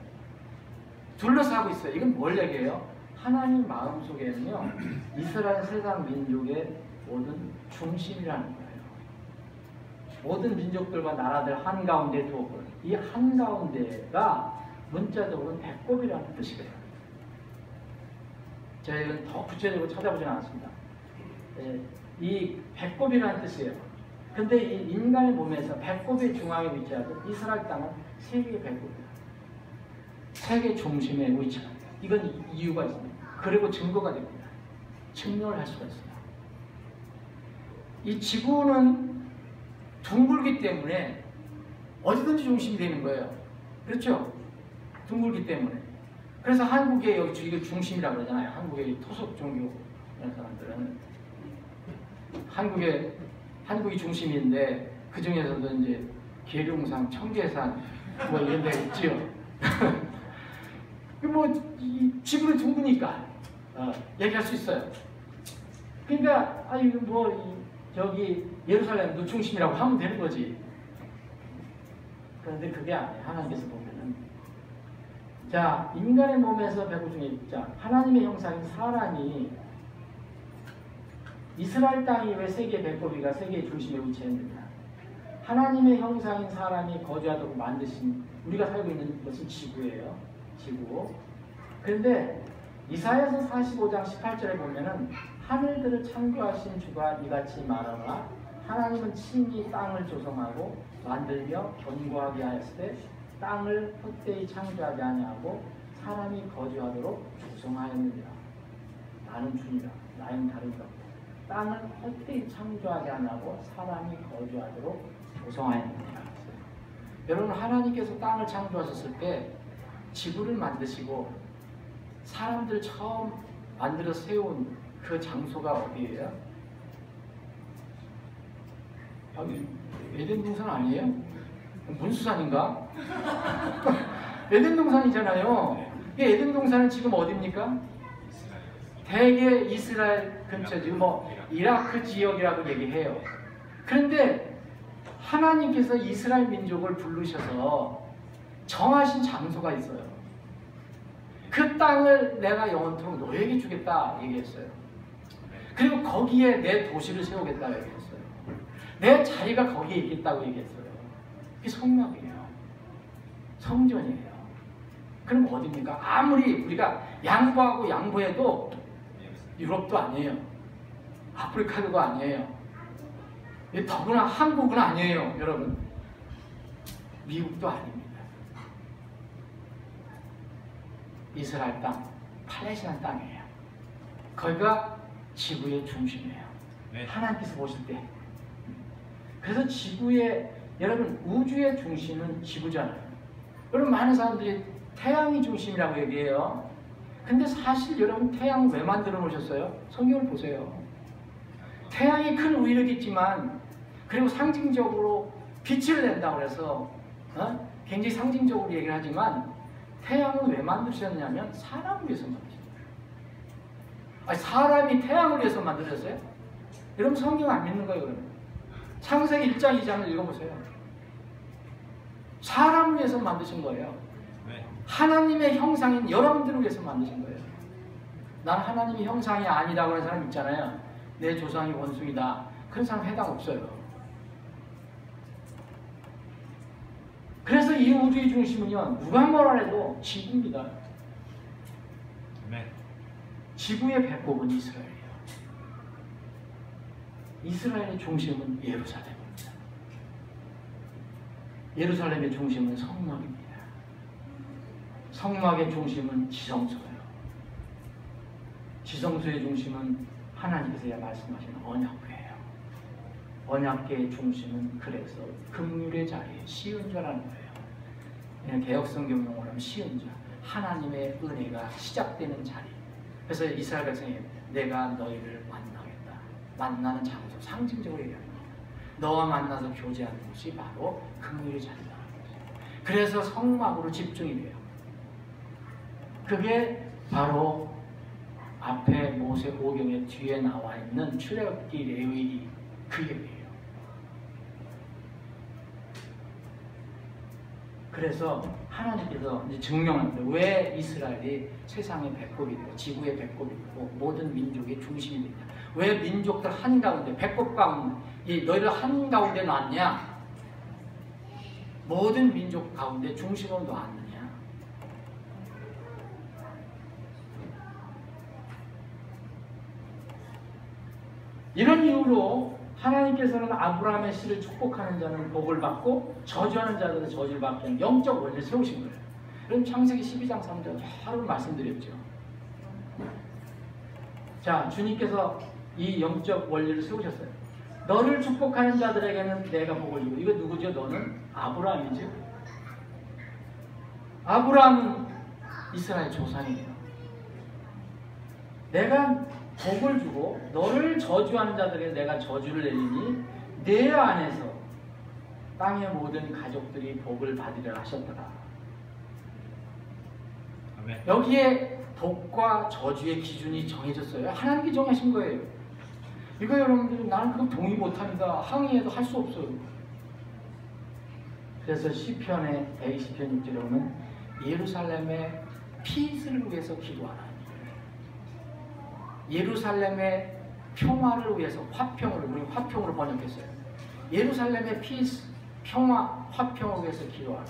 A: 둘러싸고 있어요. 이건 뭘 얘기해요? 하나님 마음속에는요 이스라엘 세상 민족의 모든 중심이라는 거예요. 모든 민족들과 나라들 한가운데 두었고 이 한가운데가 문자적으로는 배꼽이라는 뜻이에요. 저희는 더 구체적으로 찾아보지는 않았습니다. 이 배꼽이라는 뜻이에요. 근데 이 인간의 몸에서 배꼽의 중앙에 위치하고 이스라엘 땅은 세계의 배꼽이에요. 세계 중심에 위치합니다. 이건 이유가 있습니다. 그리고 증거가 됩니다. 증명을 할 수가 있어요. 이 지구는 둥글기 때문에 어디든지 중심이 되는 거예요. 그렇죠? 둥글기 때문에. 그래서 한국의 여기 이걸 중심이라고 그러잖아요. 한국의 토속 종교 이런 사람들은 한국이 중심인데 그 중에서도 이제 계룡산, 청계산 뭐 이런 데 있지요. 뭐 지구는 둥그니까 얘기할 수 있어요. 그러니까 저기 예루살렘도 중심이라고 하면 되는 거지. 그런데 그게 아니에요. 하나님께서 보면은 자 인간의 몸에서 배꼽 중에 하나님의 형상인 사람이 이스라엘 땅이 왜 세계의 배꼽이가 세계의 중심에 위치했느냐. 하나님의 형상인 사람이 거주하도록 만드신 우리가 살고 있는 것은 지구예요. 지구. 그런데 이사야서 45장 18절에 보면은 하늘들을 창조하신 주가 이같이 말하노라. 하나님은 친히 땅을 조성하고 만들며 견고하게 하였을 때 땅을 헛되이 창조하지 아니하고 사람이 거주하도록 조성하였느니라. 나는 주니라. 나는 다른 것. 땅을 헛되이 창조하지 아니하고 사람이 거주하도록 조성하였느니라. 여러분 하나님께서 땅을 창조하셨을 때 지구를 만드시고 사람들 처음 만들어 세운 그 장소가 어디예요? 여기 에덴 동산 아니에요? 문수산인가? 에덴 동산이잖아요. 이 에덴 동산은 지금 어디입니까? 대개 이스라엘 근처 지금 이라크 지역이라고 얘기해요. 그런데 하나님께서 이스라엘 민족을 부르셔서 정하신 장소가 있어요. 그 땅을 내가 영원토록 너에게 주겠다 얘기했어요. 그리고 거기에 내 도시를 세우겠다고 얘기했어요. 내 자리가 거기에 있겠다고 얘기했어요. 그게 성막이에요. 성전이에요. 그럼 어디입니까? 아무리 우리가 양보해도 유럽도 아니에요. 아프리카도 아니에요. 더구나 한국은 아니에요. 여러분. 미국도 아닙니다. 이스라엘 땅, 팔레스타인 땅이에요. 거기가 지구의 중심이에요. 네. 하나님께서 보실 때. 그래서 여러분 우주의 중심은 지구잖아요. 여러분 많은 사람들이 태양이 중심이라고 얘기해요. 근데 사실 여러분 태양 왜 만들어 놓으셨어요? 성경을 보세요. 태양이 큰 위력이 있지만 그리고 상징적으로 빛을 낸다고 해서 굉장히 상징적으로 얘기를 하지만 태양은 왜 만드셨냐면 사람을 위해서 만드셨어요. 아니, 사람이 태양을 위해서 만들었어요? 여러분 성경 안 믿는 거예요. 그러면 창세기 1장 2장을 읽어보세요. 사람을 위해서 만드신 거예요. 하나님의 형상인 여러분들을 위해서 만드신 거예요. 난 하나님의 형상이 아니라고 하는 사람 있잖아요. 내 조상이 원숭이다. 그런 사람 해당 없어요. 그래서 이 우주의 중심은요, 누가 뭐라 해도 지구입니다.
B: 네.
A: 지구의 배꼽은 이스라엘이에요. 이스라엘의 중심은 예루살렘입니다. 예루살렘의 중심은 성막입니다. 성막의 중심은 지성소예요. 지성소의 중심은 하나님께서 말씀하시는 언약궤예요. 언약궤의 중심은 그래서 긍휼의 자리에 시은자라는 거예요. 개혁성경 용어로 하면 시은자, 하나님의 은혜가 시작되는 자리. 그래서 이스라엘 백성이 내가 너희를 만나겠다. 만나는 장소, 상징적으로 얘기합니다. 너와 만나서 교제하는 곳이 바로 긍휼의 자리다. 그래서 성막으로 집중이 돼요. 그게 바로 앞에 모세오경의 뒤에 나와 있는 출애굽기, 레위기 그 얘기예요. 그래서 하나님께서 이제 증명합니다. 왜 이스라엘이 세상의 배꼽이 되고 지구의 배꼽이 되고 모든 민족의 중심이 되냐. 왜 민족들 한가운데 배꼽 가운데 너희를 한가운데 놨냐. 모든 민족 가운데 중심으로 놨느냐. 이런 이유로 하나님께서는 아브라함의 씨를 축복하는 자는 복을 받고 저주하는 자들은 저주를 받게 하는 영적 원리를 세우신 거예요. 그럼 창세기 12장 3절 하루 말씀드렸죠. 자, 주님께서 이 영적 원리를 세우셨어요. 너를 축복하는 자들에게는 내가 복을 주고. 이거 누구죠? 너는 아브라함이죠. 아브라함은 이스라엘 조상이에요. 내가 복을 주고 너를 저주하는 자들에게 내가 저주를 내리니 내 안에서 땅의 모든 가족들이 복을 받으려 하셨더라. 아멘. 여기에 복과 저주의 기준이 정해졌어요. 하나님께 정하신 거예요. 이거 여러분들이 나는 그거 동의 못합니다. 항의해도 할 수 없어요. 그래서 시편의 120편 6절에 보면 예루살렘의 피스를 위해서 기도하라. 예루살렘의 평화를 위해서 화평을 우리 화평으로 번역했어요. 예루살렘의 피스, 평화, 화평을 위해서 기도하라.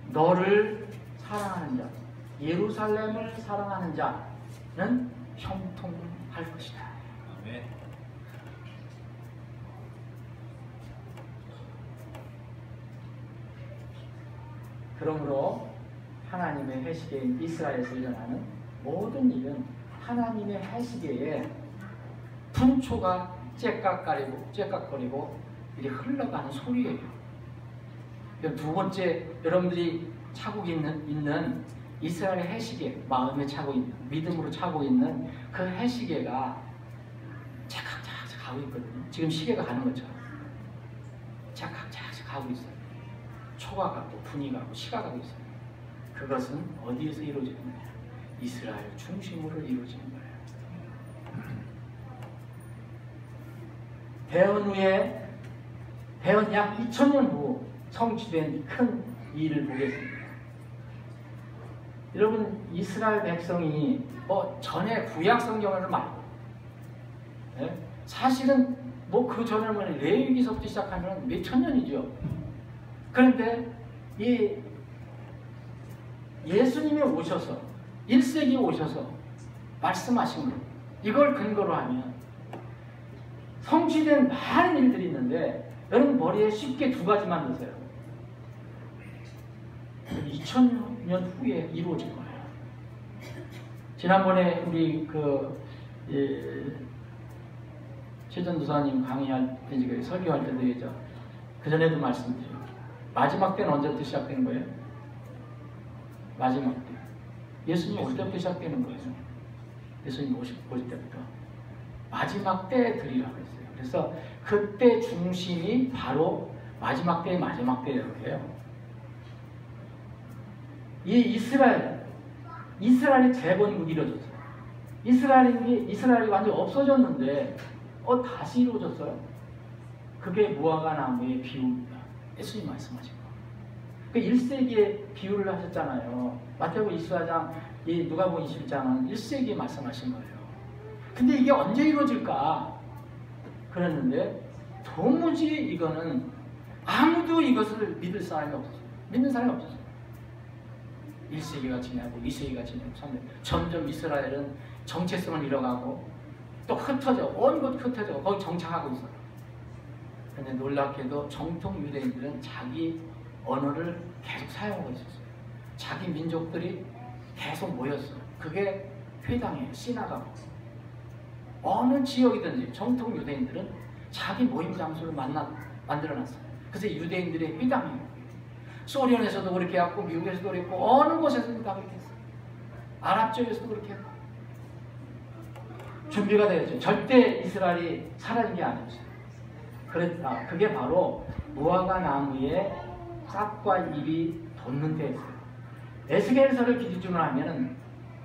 A: 너를 사랑하는 자, 예루살렘을 사랑하는 자는 형통할 것이다. 아멘. 그러므로 하나님의 해시계인 이스라엘에서 일어나는 모든 일은 하나님의 해시계에 분초가 째깍거리고 이렇게 흘러가는 소리예요. 두 번째, 여러분들이 차고 있는 이스라엘의 해시계, 마음에 차고 있는, 믿음으로 차고 있는 그 해시계가 차칵차칵 가고 있거든요. 지금 시계가 가는 것처럼 차칵차칵 가고 있어요. 초가 가고 분이 가고 시가 가고 있어요. 그것은 어디에서 이루어지는 거예요? 이스라엘 중심으로 이루어지는 거예요. 대언 약 2000년 후 성취된 큰 일을 보겠습니다. 여러분, 이스라엘 백성이 전에 구약 성경을 말고, 네? 사실은 그 전에 레위기서부터 시작하면 몇 천 년이죠. 그런데 이 예수님이 오셔서 1세기에 오셔서 말씀하신 것, 이걸 근거로 하면 성취된 많은 일들이 있는데 여러분 머리에 쉽게 두 가지만 넣으세요. 2000년 후에 이루어질 거예요. 지난번에 우리 최전도사님 강의할 때, 설교할 때도 얘기죠. 그전에도 말씀드려요. 마지막 때는 언제부터 시작되는 거예요? 마지막 때. 예수님 올 때부터 시작되는 거예요. 예수님 오실 때부터. 마지막 때 드리라고 했어요. 그래서 그때 중심이 바로 마지막 때의 마지막 때라고 해요. 이 이스라엘이 재건국이 이루어졌어요. 이스라엘이 완전히 없어졌는데 다시 이루어졌어요. 그게 무화과 나무의 비유입니다. 예수님 말씀하신 거. 그 1세기에 비유를 하셨잖아요. 마태복음 24장, 이 누가복음 21장은 1세기에 말씀하신 거예요. 근데 이게 언제 이루어질까? 그랬는데 도무지 이거는 아무도 이것을 믿을 사람이 없었어요. 믿는 사람이 없었어요. 1세기가 지나고 2세기가 지나고 3년. 점점 이스라엘은 정체성을 잃어가고 또 흩어져. 온 곳 흩어져. 거기 정착하고 있어요. 그런데 놀랍게도 정통 유대인들은 자기 언어를 계속 사용하고 있었어요. 자기 민족들이 계속 모였어요. 그게 회당이에요. 시나가. 어느 지역이든지 정통 유대인들은 자기 모임 장소를 만들어놨어요. 그래서 유대인들의 회당이에요. 소련에서도 그렇게 했고 미국에서도 그랬고 어느 곳에서도 다 그렇게 했어요. 아랍 쪽에서도 그렇게 했고 준비가 되었죠. 절대 이스라엘이 사라진 게 아니었어요. 그게 바로 무화과 나무의 싹과 잎이 돋는 때였어요. 에스겔서를 기준으로 하면은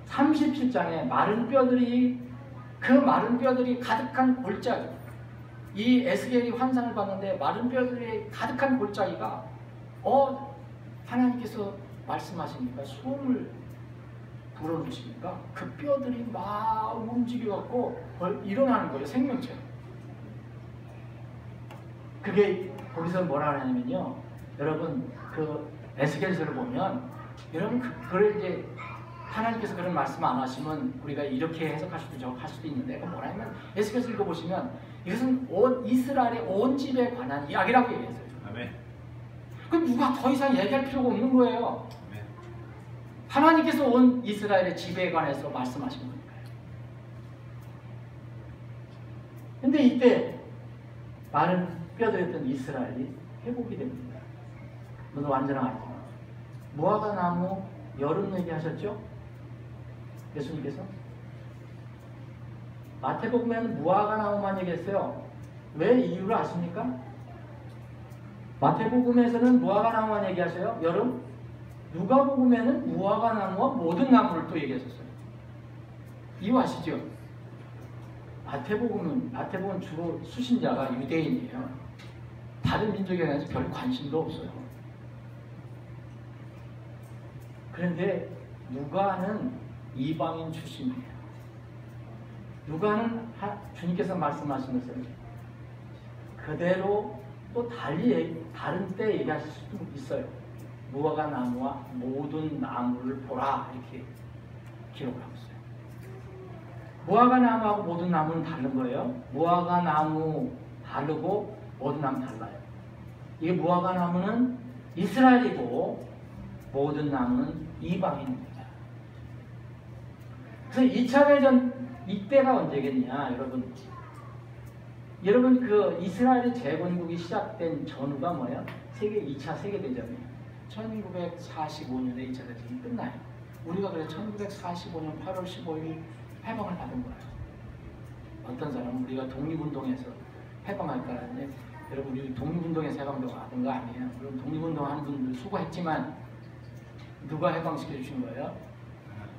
A: 37장에 마른 뼈들이 그 마른 뼈들이 가득한 골짜기, 이 에스겔이 환상을 봤는데 마른 뼈들이 가득한 골짜기가 하나님께서 말씀하시니까 소음을 불어넣으시니까 그 뼈들이 막 움직여갖고 일어나는 거예요. 생명체로. 그게 거기서 뭐라 하냐면요, 여러분 그 에스겔서를 보면 여러분 그걸 이제 하나님께서 그런 말씀 안 하시면 우리가 이렇게 해석할 수도 저렇게 할 수도 있는데, 그 뭐라 하면 에스겔서 읽어보시면 이것은 온 이스라엘의 온 집에 관한 이야기라고 얘기했어요.
B: 아멘.
A: 그럼 누가 더 이상 얘기할 필요가 없는 거예요.
B: 아멘.
A: 하나님께서 온 이스라엘의 집에 관해서 말씀하신 거니까요. 근데 이때 많은 뼈들였던 이스라엘이 회복이 됩니다. 물론 완전하지 않지만 무화과 나무 여름 얘기하셨죠? 예수님께서 마태복음에는 무화과 나무만 얘기했어요. 왜 이유를 아십니까? 마태복음에서는 무화과 나무만 얘기하세요. 여름. 누가복음에는 무화과 나무와 모든 나무를 또 얘기했었어요. 이유 아시죠? 마태복음은 주로 수신자가 유대인이에요. 다른 민족에 대해서 별 관심도 없어요. 그런데 누가는 이방인 출신이에요. 누가는 주님께서 말씀하신 것을 그대로 또 다른 때 얘기하실 수도 있어요. 무화과 나무와 모든 나무를 보라 이렇게 기록을 하고 있어요. 무화과 나무하고 모든 나무는 다른 거예요. 무화과 나무 다르고 모든 나무 달라요. 이게 무화과 나무는 이스라엘이고 모든 나무는 이방인입니다. 그래서 2차 대전 이때가 언제겠냐, 여러분. 여러분 그 이스라엘의 재건국이 시작된 전후가 뭐예요? 2차 세계대전이에요. 1945년에 2차 대전이 끝나요. 우리가 그래 1945년 8월 15일 해방을 받은 거예요. 어떤 사람은 우리가 독립운동에서 해방할까는데, 여러분 우리 독립운동에서 해방도 받은 거 아니에요. 물론 독립운동 하는 분들 수고했지만 누가 해방시켜 주신 거예요?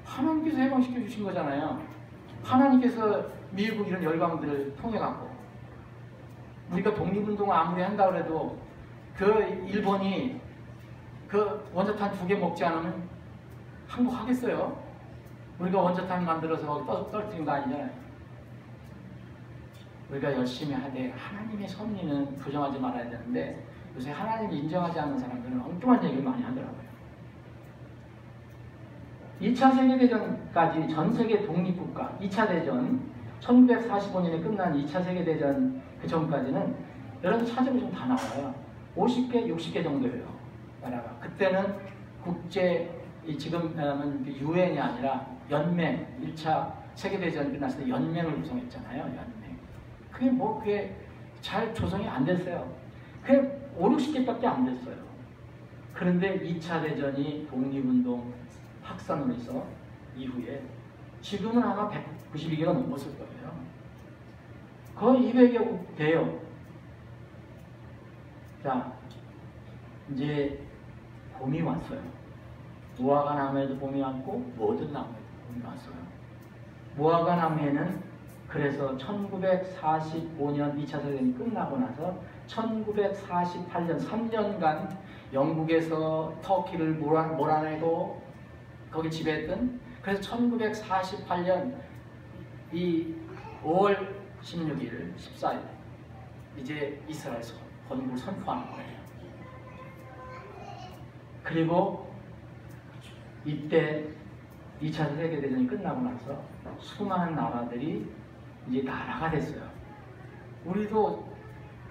A: 하나님께서 해방시켜 주신 거잖아요. 하나님께서 미국 이런 열강들을 통해 갖고 우리가 독립운동을 아무리 한다고 해도 그 일본이 그 원자탄 2개 먹지 않으면 항복하겠어요? 우리가 원자탄 만들어서 떨어뜨린 거 아니잖아요. 우리가 열심히 하되 하나님의 섭리는 부정하지 말아야 되는데, 요새 하나님을 인정하지 않는 사람들은 엉뚱한 얘기를 많이 하더라고요. 2차 세계대전까지 전 세계 독립국가, 2차 대전 1945년에 끝난 2차 세계대전 그 전까지는 여러분 찾아보시면 다 나와요. 50개, 60개 정도예요. 나라가. 그때는 국제, 지금은 유엔이 아니라 연맹, 1차 세계대전 끝났을 때 연맹을 구성했잖아요. 연맹. 그게 잘 조성이 안 됐어요. 그게 5, 60개밖에 안 됐어요. 그런데 2차 대전이 독립운동 확산으로 해서 이후에 지금은 아마 192개가 넘었을 거예요. 거의 200여 돼요. 자, 이제 봄이 왔어요. 무화과 나무에도 봄이 왔고 모든 나무에도 봄이 왔어요. 무화과 나무에는 그래서 1945년 2차 세계대전이 끝나고 나서 1948년 3년간 영국에서 터키를 몰아내고 거기 지배했던. 그래서 1948년 이 5월 16일, 14일 이제 이스라엘 건국을 선포하는 거예요. 그리고 이때 2차 세계대전이 끝나고 나서 수많은 나라들이 이제 나라가 됐어요. 우리도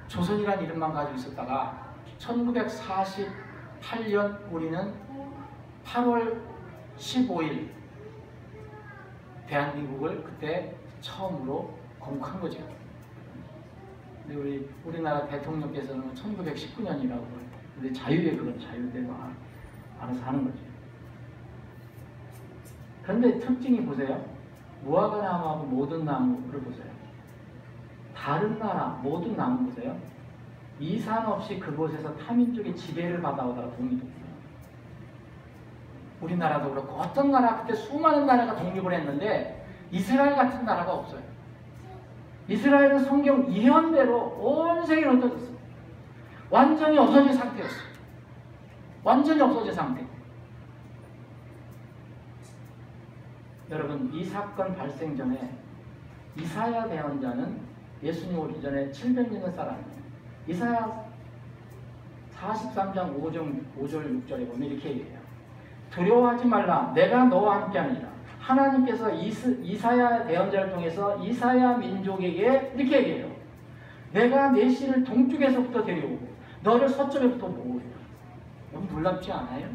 A: 조선이라는 이름만 가지고 있었다가 1948년 우리는 8월 15일 대한민국을 그때 처음으로 건국한 거죠. 근데 우리나라 대통령께서는 1919년이라고 해요. 근데 자유의 그런 자유대로 알아서 하는 거죠. 그런데 특징이 보세요. 무화과나무하고 모든 나무를 보세요. 다른 나라 모든 나무 보세요. 이산 없이 그곳에서 타민족의 지배를 받아오다가 독립했어요. 우리나라도 그렇고 어떤 나라 그때 수많은 나라가 독립을 했는데 이스라엘 같은 나라가 없어요. 이스라엘은 성경 예언대로 온 세계로 흩어졌어요. 완전히 없어진 상태였어요. 완전히 없어진 상태. 여러분, 이 사건 발생 전에 이사야 대언자는 예수님 오기 전에 700년의 사람이에요. 이사야 43장 5절 6절에 보면 이렇게 얘기해요. 두려워하지 말라. 내가 너와 함께하니라. 하나님께서 이사야 대언자를 통해서 이사야 민족에게 이렇게 얘기해요. 내가 내 씨를 동쪽에서부터 데려오고 너를 서쪽에부터 모으리라. 너무 놀랍지 않아요?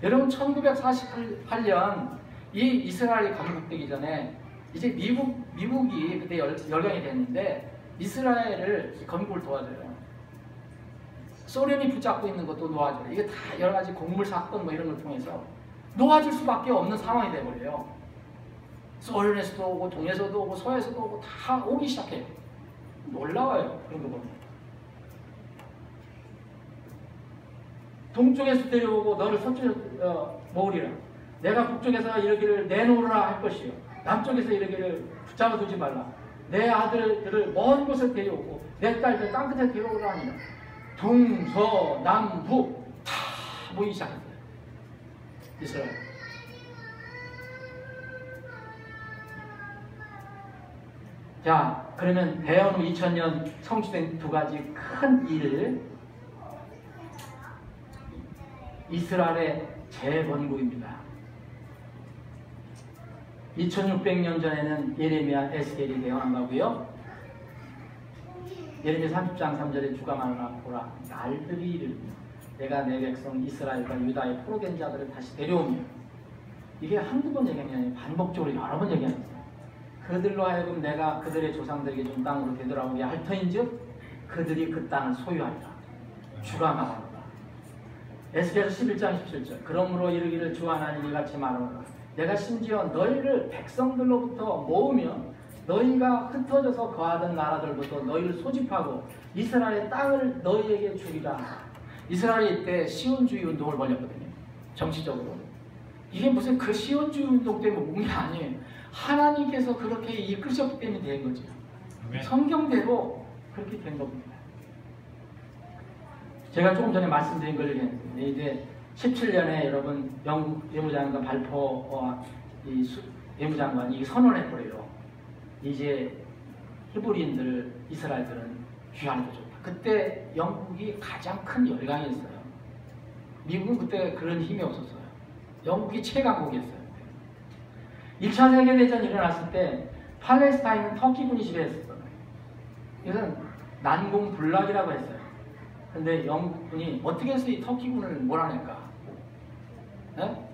A: 여러분, 1948년 이 이스라엘이 건국되기 전에 이제 미국이 그때 열강이 됐는데 이스라엘을 건국을 도와줘요. 소련이 붙잡고 있는 것도 놓아줘요. 이게 다 여러 가지 곡물 사건 뭐 이런 걸 통해서 놓아줄 수밖에 없는 상황이 돼버려요. 소련에서도 오고 동에서도 오고 서에서도 오고 다 오기 시작해요. 놀라워요. 그런 거 보면. 동쪽에서 데려오고 너를 서쪽에서 모으리라. 내가 북쪽에서 이르기를 내놓으라 할 것이요. 남쪽에서 이르기를 붙잡아두지 말라. 내 아들들을 먼 곳에 데려오고 내 딸들 땅끝에 데려오라 하니라. 동서남북 다 모이기 시작했어요. 이스라엘. 자, 그러면 대언 후 2000년 성취된 두 가지 큰 일. 이스라엘의 재건국입니다. 2600년 전에는 예레미야, 에스겔이 대언한 거고요. 예레미야 30장 3절에 주가 말하노라. 날들이 이르며 내가 내 백성 이스라엘과 유다의 포로된 자들을 다시 데려오며. 이게 한두 번 얘기하는 게 아니라 반복적으로 여러 번 얘기하는 거예요. 그들로 하여금 내가 그들의 조상들에게 준 땅으로 되돌아오게 할 터인즉 그들이 그 땅을 소유하리라. 주가 말하노라. 에스겔서 11장 17절. 그러므로 이르기를 주 하나님이 이같이 말하노라. 내가 심지어 너희를 백성들로부터 모으며 너희가 흩어져서 거하던 나라들부터 너희를 소집하고 이스라엘의 땅을 너희에게 주리라. 이스라엘이 이때 시온주의 운동을 벌였거든요. 정치적으로. 이게 무슨 그 시온주의 운동 때문에 온 게 아니에요. 하나님께서 그렇게 이끄셨기 때문에 된 거죠. 성경대로 그렇게 된 겁니다. 제가 조금 전에 말씀드린 걸 얘기했는데 이제 17년에 여러분 영국 외무장관 발포와 이 외무장관이 선언해버려요. 이제 히브리인들, 이스라엘들은 귀환해도 좋다. 그때 영국이 가장 큰 열강이었어요. 미국은 그때 그런 힘이 없었어요. 영국이 최강국이었어요. 1차 세계대전이 일어났을 때 팔레스타인은 터키군이 지배했었어요. 이것은 난공불락이라고 했어요. 근데 영국군이 어떻게 해서 이 터키군을 몰아낼까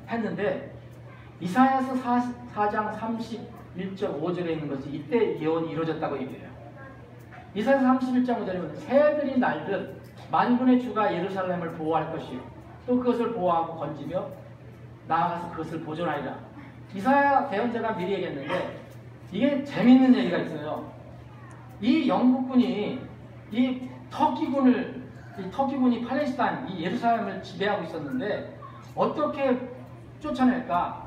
A: 했는데 이사야서 4장 31.5절에 있는 것이 이때 예언이 이루어졌다고 얘기해요. 이사야서 31장 5절에 보면 새들이 날듯 만군의 주가 예루살렘을 보호할 것이요 또 그것을 보호하고 건지며 나아가서 그것을 보존하리라. 이사야 대언자가 미리 얘기했는데 이게 재밌는 얘기가 있어요. 이 영국군이 이 터키군이 팔레스타인, 이 예루살렘을 지배하고 있었는데 어떻게 쫓아낼까?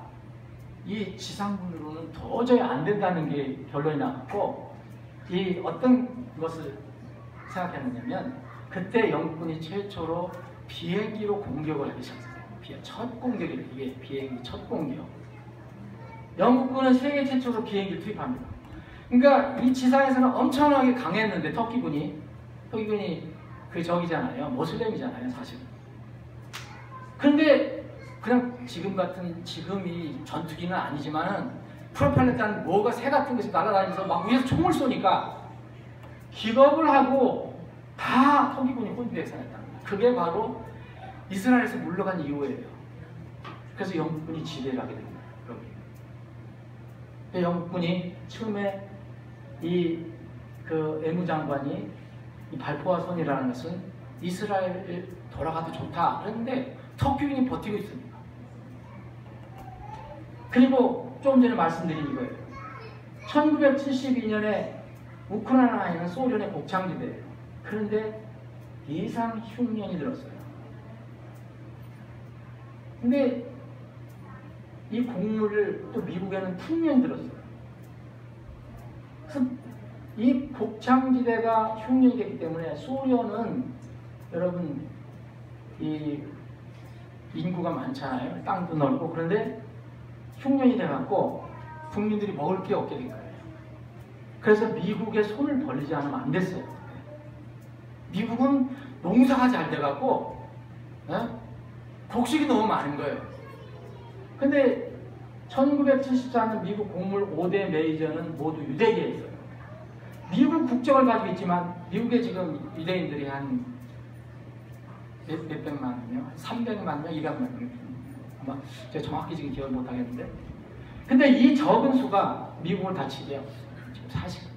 A: 이 지상군으로는 도저히 안 된다는 게 결론이 나왔고 이 어떤 것을 생각했느냐면 그때 영국군이 최초로 비행기로 공격을 하기 시작했어요. 첫 공격이에요. 이게 비행기 첫 공격. 영국군은 세계 최초로 비행기를 투입합니다. 그러니까 이 지상에서는 엄청나게 강했는데 터키군이 그 적이잖아요. 모슬렘이잖아요, 사실. 그런데 그냥 지금이 전투기는 아니지만은 프로펠러 단 뭐가 새 같은 것이 날아다니면서 막 위에서 총을 쏘니까 기겁을 하고 다 터키군이 혼비백산했다. 그게 바로 이스라엘에서 물러간 이후예요. 그래서 영국군이 지배를 하게 됩니다. 영국군이 처음에 그 외무장관이 이 발포화선이라는 것은 이스라엘 돌아가도 좋다 그랬는데 터키군이 버티고 있습니다. 그리고 조금 전에 말씀드린 이거예요. 1972년에 우크라이나에는 소련의 곡창지대예요. 그런데 예상 흉년이 들었어요. 근데 이 곡물을 또 미국에는 풍년이 들었어요. 그래서 이 곡창지대가 흉년이 됐기 때문에 소련은 여러분 이 인구가 많잖아요. 땅도 넓고. 그런데 흉년이 돼갖고 국민들이 먹을 게 없게 된 거예요. 그래서 미국에 손을 벌리지 않으면 안 됐어요. 미국은 농사가 잘 돼갖고 곡식이 너무 많은 거예요. 근데 1974년 미국 곡물 5대 메이저는 모두 유대계에 있어요. 미국 국적을 가지고 있지만 미국에 지금 유대인들이 한 몇백만 명, 300만 명, 200만 명. 아마 제가 정확히 지금 기억을 못 하겠는데. 근데 이 적은 수가 미국을 다 지배하고 있어요. 지금 사실.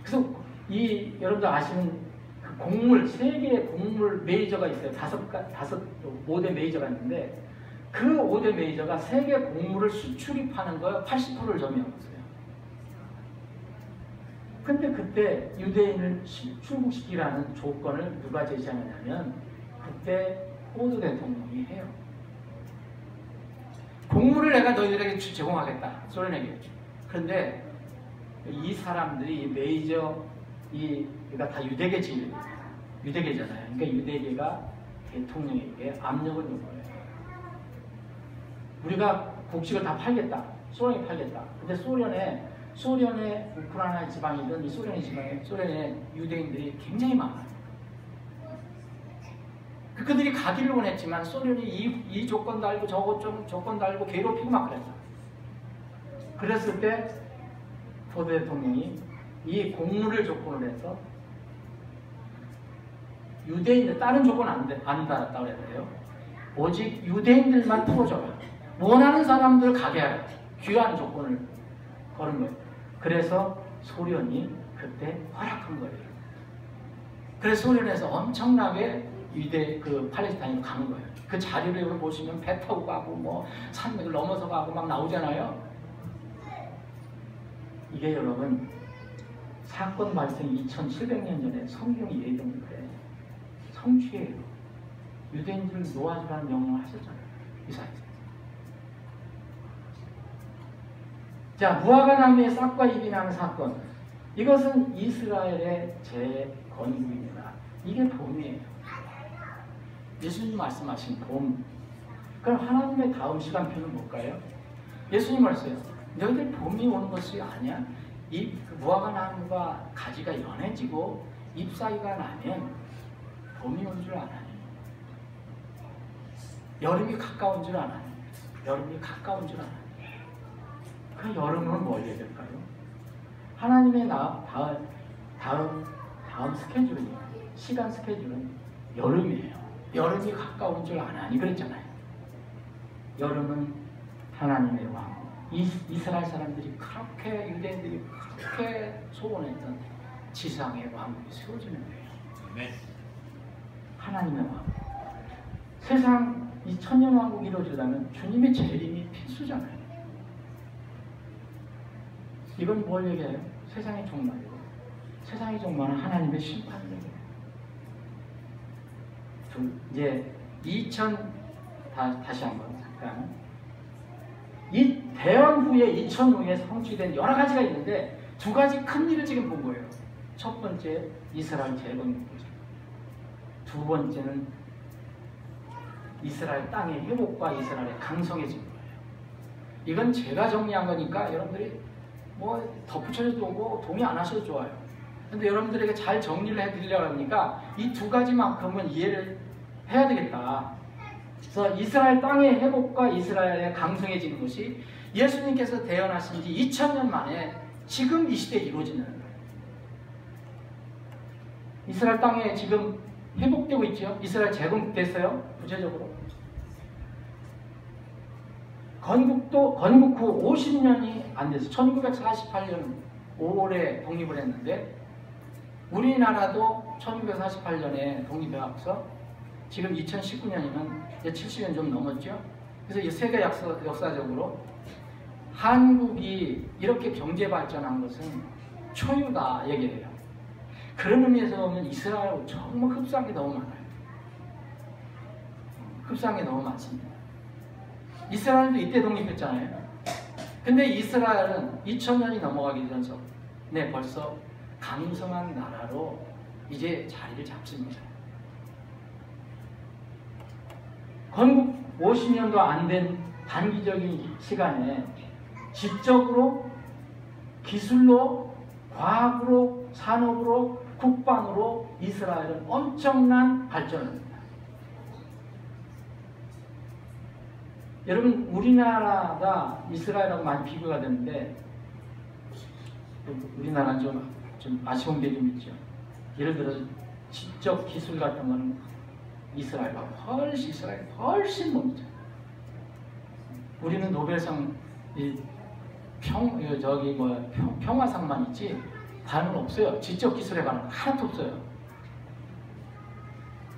A: 그래서 여러분들 아시는 그 곡물, 세계의 곡물 메이저가 있어요. 5대 메이저가 있는데 그 5대 메이저가 세계 곡물을 수출입하는 거 80%를 점유하고 있어요. 근데 그때 유대인을 출국시키라는 조건을 누가 제시하느냐면 그때 포드 대통령이 해요. 곡물을 내가 너희들에게 제공하겠다. 소련에게. 그런데 이 사람들이 이 메이저 그러니까 다 유대계잖아요. 그러니까 유대계가 대통령에게 압력을 준 거예요. 우리가 곡식을 다 팔겠다. 소련이 팔겠다. 근데 소련의 우크라이나 지방이든 이 소련의 유대인들이 굉장히 많아요. 그들이 가기를 원했지만 소련이 이 조건 달고 조건 달고 괴롭히고 막 그랬어요. 그랬을 때 포드 대통령이 이 곡물을 조건으로 해서 유대인들 다른 조건 안 달았다고 그랬대요. 오직 유대인들만 풀어줘요. 원하는 사람들 가게 하라. 귀한 조건을 걸은 거예요. 그래서 소련이 그때 허락한 거예요. 그래서 소련에서 엄청나게 팔레스타인으로 가는 거예요. 그 자료를 여러분 보시면 배 타고 가고 뭐 산맥을 넘어서 가고 막 나오잖아요. 이게 여러분 사건 발생 2700년 전에 성경이 예정된 거예요. 성취예요. 유대인들을 놓아주라는 명령을 하셨잖아요. 이사야서. 자, 무화과나무의 싹과 잎이 나는 사건. 이것은 이스라엘의 재건국입니다. 이게 봄이에요. 예수님 말씀하신 봄. 그럼 하나님의 다음 시간표는 뭘까요? 예수님 말씀해요. 너희들 봄이 오는 것이 아니야? 무화과나무가 가지가 연해지고 잎사귀가 나면 봄이 온 줄 아나니? 여름이 가까운 줄 아나니? 여름이 가까운 줄 아나니? 그 여름은 뭘 얘기할까요? 하나님의 다음 스케줄이 시간 스케줄은 여름이에요. 여름이 가까운 줄 아나니 그랬잖아요. 여름은 하나님의 왕. 이스라엘 사람들이 그렇게 유대인들이 그렇게 소원했던 지상의 왕국이 세워지는 거예요.
B: 네.
A: 하나님의 왕. 세상 이 천년 왕국이 이루어지려면 주님의 재림이 필수잖아요. 이건 뭘 얘기해요? 세상의 종말이고 세상의 종말은 하나님의 심판을 얘기해요. 이제 다시 한번 잠깐 이 대원 후에 2000 후에 성취된 여러 가지가 있는데 두 가지 큰 일을 지금 본 거예요. 첫 번째 이스라엘 재건국이죠. 두 번째는 이스라엘 땅의 회복과 이스라엘의 강성해진 거예요. 이건 제가 정리한 거니까 여러분들이 뭐 덧붙여줘도 뭐 동의 안 하셔도 좋아요. 근데 여러분들에게 잘 정리를 해드리려고 하니까 이 두 가지만큼은 이해를 해야 되겠다. 그래서 이스라엘 땅의 회복과 이스라엘의 강성해지는 것이 예수님께서 태어나신 지 2000년 만에 지금 이 시대에 이루어지는 거예요. 이스라엘 땅에 지금 회복되고 있죠. 이스라엘 재건됐어요. 구체적으로. 건국 후 50년이 안 돼서 1948년 5월에 독립을 했는데 우리나라도 1948년에 독립해 갖고서 지금 2019년이면 이제 70년 좀 넘었죠. 그래서 이 세계 역사적으로 한국이 이렇게 경제 발전한 것은 초유다 얘기를 해요. 그런 의미에서 보면 이스라엘하고 정말 흡사한 게 너무 많아요. 흡사한 게 너무 많습니다. 이스라엘도 이때 독립했잖아요. 근데 이스라엘은 2000년이 넘어가기 전에 벌써 강성한 나라로 이제 자리를 잡습니다. 건국 50년도 안 된 단기적인 시간에 지적으로, 기술로, 과학으로, 산업으로, 국방으로 이스라엘은 엄청난 발전을 합니다. 여러분, 우리나라가 이스라엘하고 많이 비교가 되는데 우리나라는 좀 아쉬운 게 좀 있죠. 예를 들어서 지적 기술 같은 거는 이스라엘이 훨씬 먼저. 우리는 노벨상 평화상만 있지 다른 건 없어요. 지적 기술에 관한 하나도 없어요.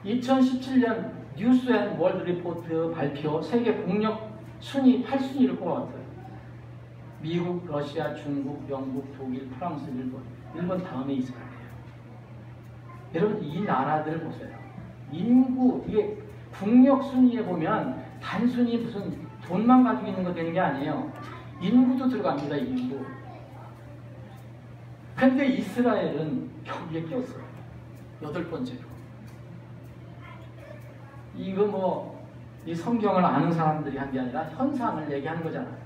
A: 2017년 뉴스 앤 월드 리포트 발표 세계 국력 순위 8순위를 뽑았어요. 미국, 러시아, 중국, 영국, 독일, 프랑스, 일본. 일본 다음에 이스라엘이에요. 여러분 이 나라들을 보세요. 인구, 이게 국력 순위에 보면 단순히 무슨 돈만 가지고 있는 거 되는 게 아니에요. 인구도 들어갑니다. 인구. 근데 이스라엘은 여기에 꼈어요. 8번째로. 이거 뭐 이 성경을 아는 사람들이 한 게 아니라 현상을 얘기하는 거잖아요.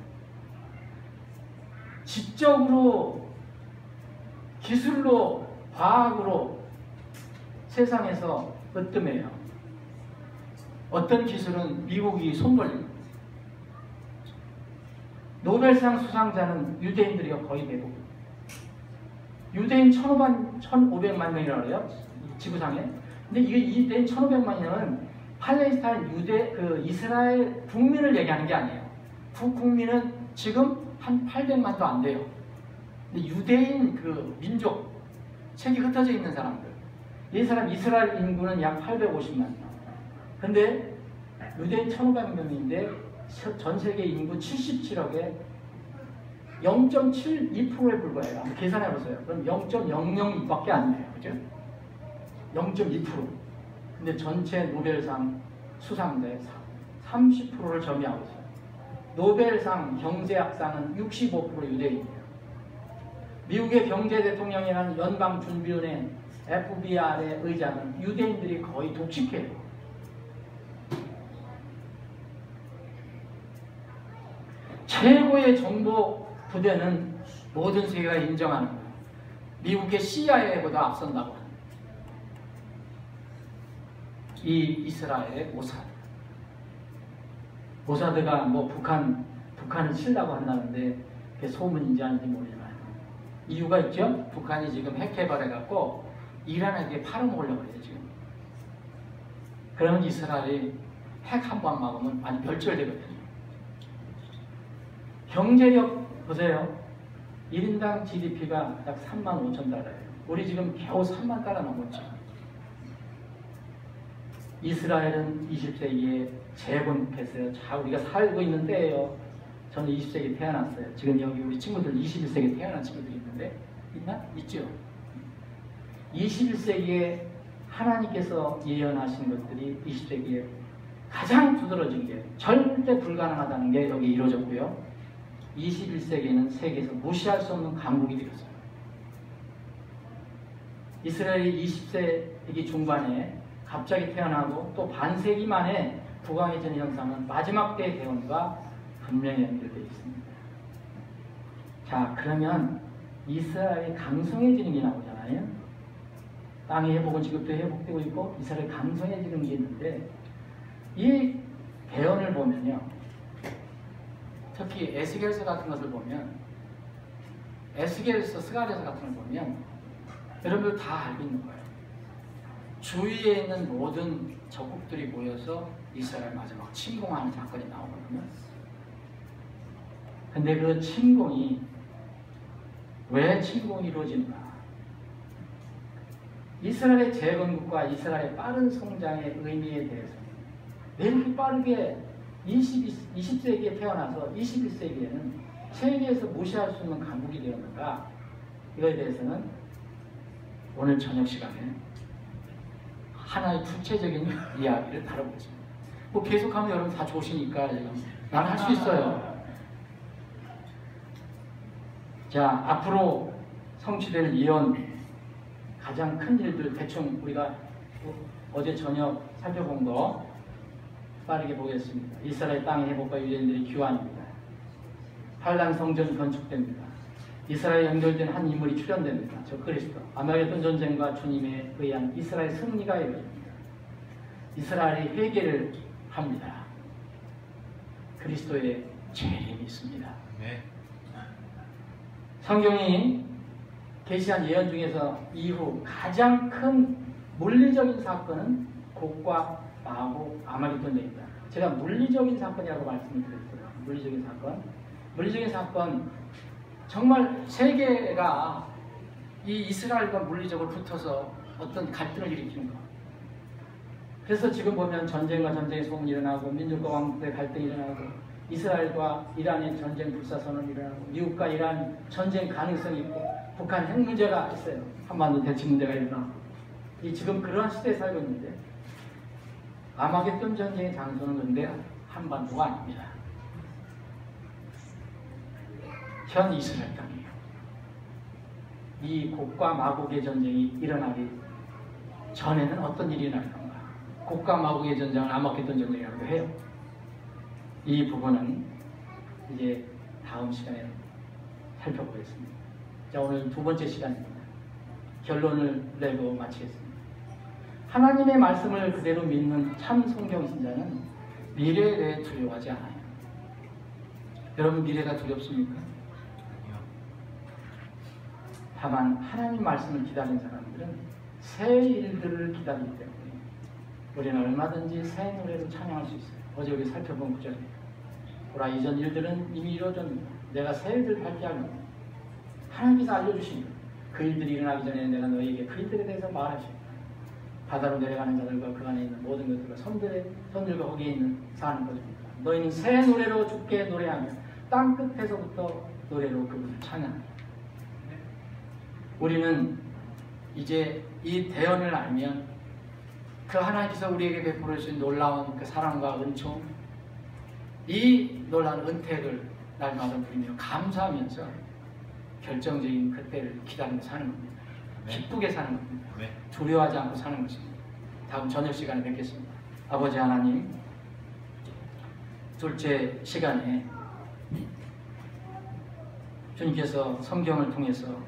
A: 지적으로, 기술로, 과학으로 세상에서 으뜸해요. 어떤 기술은 미국이 손 벌립니다. 노벨상 수상자는 유대인들이 거의 대부분. 유대인 1,500만 명이라고 해요. 지구상에. 근데 이게 유대인 1,500만 명은 팔레스타인 이스라엘 국민을 얘기하는 게 아니에요. 그 국민은 지금 한 800만도 안 돼요. 근데 유대인 민족, 책이 흩어져 있는 사람들. 이 사람 이스라엘 인구는 약 850만. 근데 유대인 1,500명인데 전 세계 인구 77억에 0.72%에 불과해요. 한번 계산해 보세요. 그럼 0.002밖에 안 돼요. 그죠? 0.2%. 근데 전체 노벨상 수상자의 30%를 점유하고 있어요. 노벨상 경제학상은 65% 유대인이에요. 미국의 경제대통령이라는 연방준비은행 FBR의 의장은 유대인들이 거의 독식해요. 최고의 정보 부대는 모든 세계가 인정하는 거예요. 미국의 CIA보다 앞선다고 합니다. 이 이스라엘의 모사드가 뭐 북한을 치려고 한다는데 그게 소문인지 아닌지 모르지만 이유가 있죠. 북한이 지금 핵 개발해갖고 이란에게 팔아먹으려고 그래요 지금. 그러면 이스라엘이 핵 한 번 막으면 많이 멸절되거든요. 경제력 보세요. 1인당 GDP가 약 35,000달러예요. 우리 지금 겨우 3만 달러 넘었죠. 이스라엘은 20세기에 재건했어요. 자, 우리가 살고 있는 때예요. 저는 20세기에 태어났어요. 지금 여기 우리 친구들 21세기에 태어난 친구들이 있는데 있나? 있죠. 21세기에 하나님께서 예언하신 것들이 20세기에 가장 두드러진 게 절대 불가능하다는 게 여기 이루어졌고요. 21세기에는 세계에서 무시할 수 없는 강국이 되었어요. 이스라엘이 20세기 중반에 갑자기 태어나고 또 반세기 만에 부강해지는 현상은 마지막 때의 대원과 분명히 연결되어 있습니다. 자, 그러면 이스라엘이 강성해지는 게 나오잖아요. 땅의 회복은 지금도 회복되고 있고 이스라엘이 강성해지는 게 있는데, 이 대원을 보면요, 특히 에스겔서 같은 것을 보면, 에스겔서, 스가랴서 같은 걸 보면 여러분들 다 알고 있는 거예요. 주위에 있는 모든 적국들이 모여서 이스라엘 마지막 침공하는 사건이 나오거든요. 근데 그 침공이 왜 침공이 이루어지는가? 이스라엘의 재건국과 이스라엘의 빠른 성장의 의미에 대해서 왜 이렇게 빠르게 20세기에 태어나서 21세기에는 세계에서 무시할 수 없는 강국이 되었는가? 이거에 대해서는 오늘 저녁 시간에 하나의 구체적인 이야기를 다뤄보겠습니다. 뭐 계속하면 여러분 다 좋으시니까 난 할 수 있어요. 자, 앞으로 성취될 예언, 가장 큰 일들 대충 우리가 어제 저녁 살펴본 거 빠르게 보겠습니다. 이스라엘 땅의 회복과 유대인들의 귀환입니다. 환란 성전 건축됩니다. 이스라엘 연결된 한 인물이 출현됩니다. 저 그리스도. 아말겟돈 전쟁과 주님에 의한 이스라엘 승리가 이루어집니다. 이스라엘이 회개를 합니다. 그리스도의 재림이 있습니다.
B: 네.
A: 성경이 계시한 예언 중에서 이후 가장 큰 물리적인 사건은 곡과 마고 아말겟돈 전쟁입니다. 제가 물리적인 사건이라고 말씀을 드렸어요. 물리적인 사건. 물리적인 사건, 정말 세계가 이 이스라엘과 물리적으로 붙어서 어떤 갈등을 일으키는 것. 그래서 지금 보면 전쟁과 전쟁의 소음이 일어나고 민족과 왕국의 갈등이 일어나고 이스라엘과 이란의 전쟁 불사선언이 일어나고 미국과 이란 전쟁 가능성이 있고 북한 핵 문제가 있어요. 한반도 대치 문제가 일어나고 지금 그러한 시대에 살고 있는데, 아마겟돈 전쟁의 장소는 근데 한반도가 아닙니다. 현 이스라엘 땅이에요. 이 곡과 마곡의 전쟁이 일어나기 전에는 어떤 일이 일어날 건가? 곡과 마곡의 전쟁을 아마겟돈 전쟁이라고 해요. 이 부분은 이제 다음 시간에 살펴보겠습니다. 자, 오늘 두 번째 시간입니다. 결론을 내고 마치겠습니다. 하나님의 말씀을 그대로 믿는 참 성경 신자는 미래에 대해 두려워하지 않아요. 여러분, 미래가 두렵습니까? 다만 하나님 말씀을 기다리는 사람들은 새 일들을 기다리기 때문에 우리는 얼마든지 새 노래로 찬양할 수 있어요. 어제 우리 살펴본 구절입니다. 보라, 이전 일들은 이미 이루어졌습니다. 내가 새 일들을 발표하렵니다. 하나님께서 알려주십니다. 그 일들이 일어나기 전에 내가 너희에게 그 일들에 대해서 말하십니다. 바다로 내려가는 자들과 그 안에 있는 모든 것들과 선들과 거기에 있는 사는 것입니다. 너희는 새 노래로 주께 노래하며 땅 끝에서부터 노래로 그분을 찬양합니다. 우리는 이제 이 대언을 알면 그 하나님께서 우리에게 베풀어 주신 놀라운 그 사랑과 은총, 이 놀라운 은택을 날마다 누리며 감사하면서 결정적인 그때를 기다리며 사는 겁니다. 기쁘게 사는 겁니다. 두려워하지 않고 사는 것입니다. 다음 저녁 시간에 뵙겠습니다. 아버지 하나님, 둘째 시간에 주님께서 성경을 통해서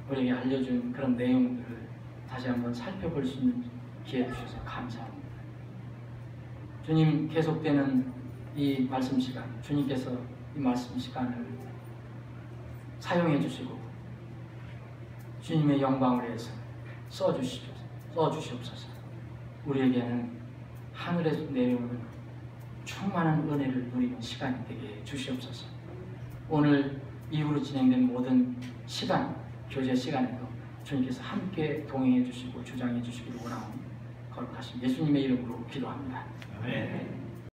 A: 우리에게 알려준 그런 내용들을 다시 한번 살펴볼 수 있는 기회 주셔서 감사합니다. 주님, 계속되는 이 말씀 시간, 주님께서 이 말씀 시간을 사용해 주시고 주님의 영광을 위해서 써주시옵소서. 우리에게는 하늘에서 내려오는 충만한 은혜를 누리는 시간이 되게 주시옵소서. 오늘 이후로 진행된 모든 시간, 교제 시간에도 주님께서 함께 동행해 주시고 주장해 주시기를 원하오니 거룩하신 예수님의 이름으로 기도합니다.
B: 아멘.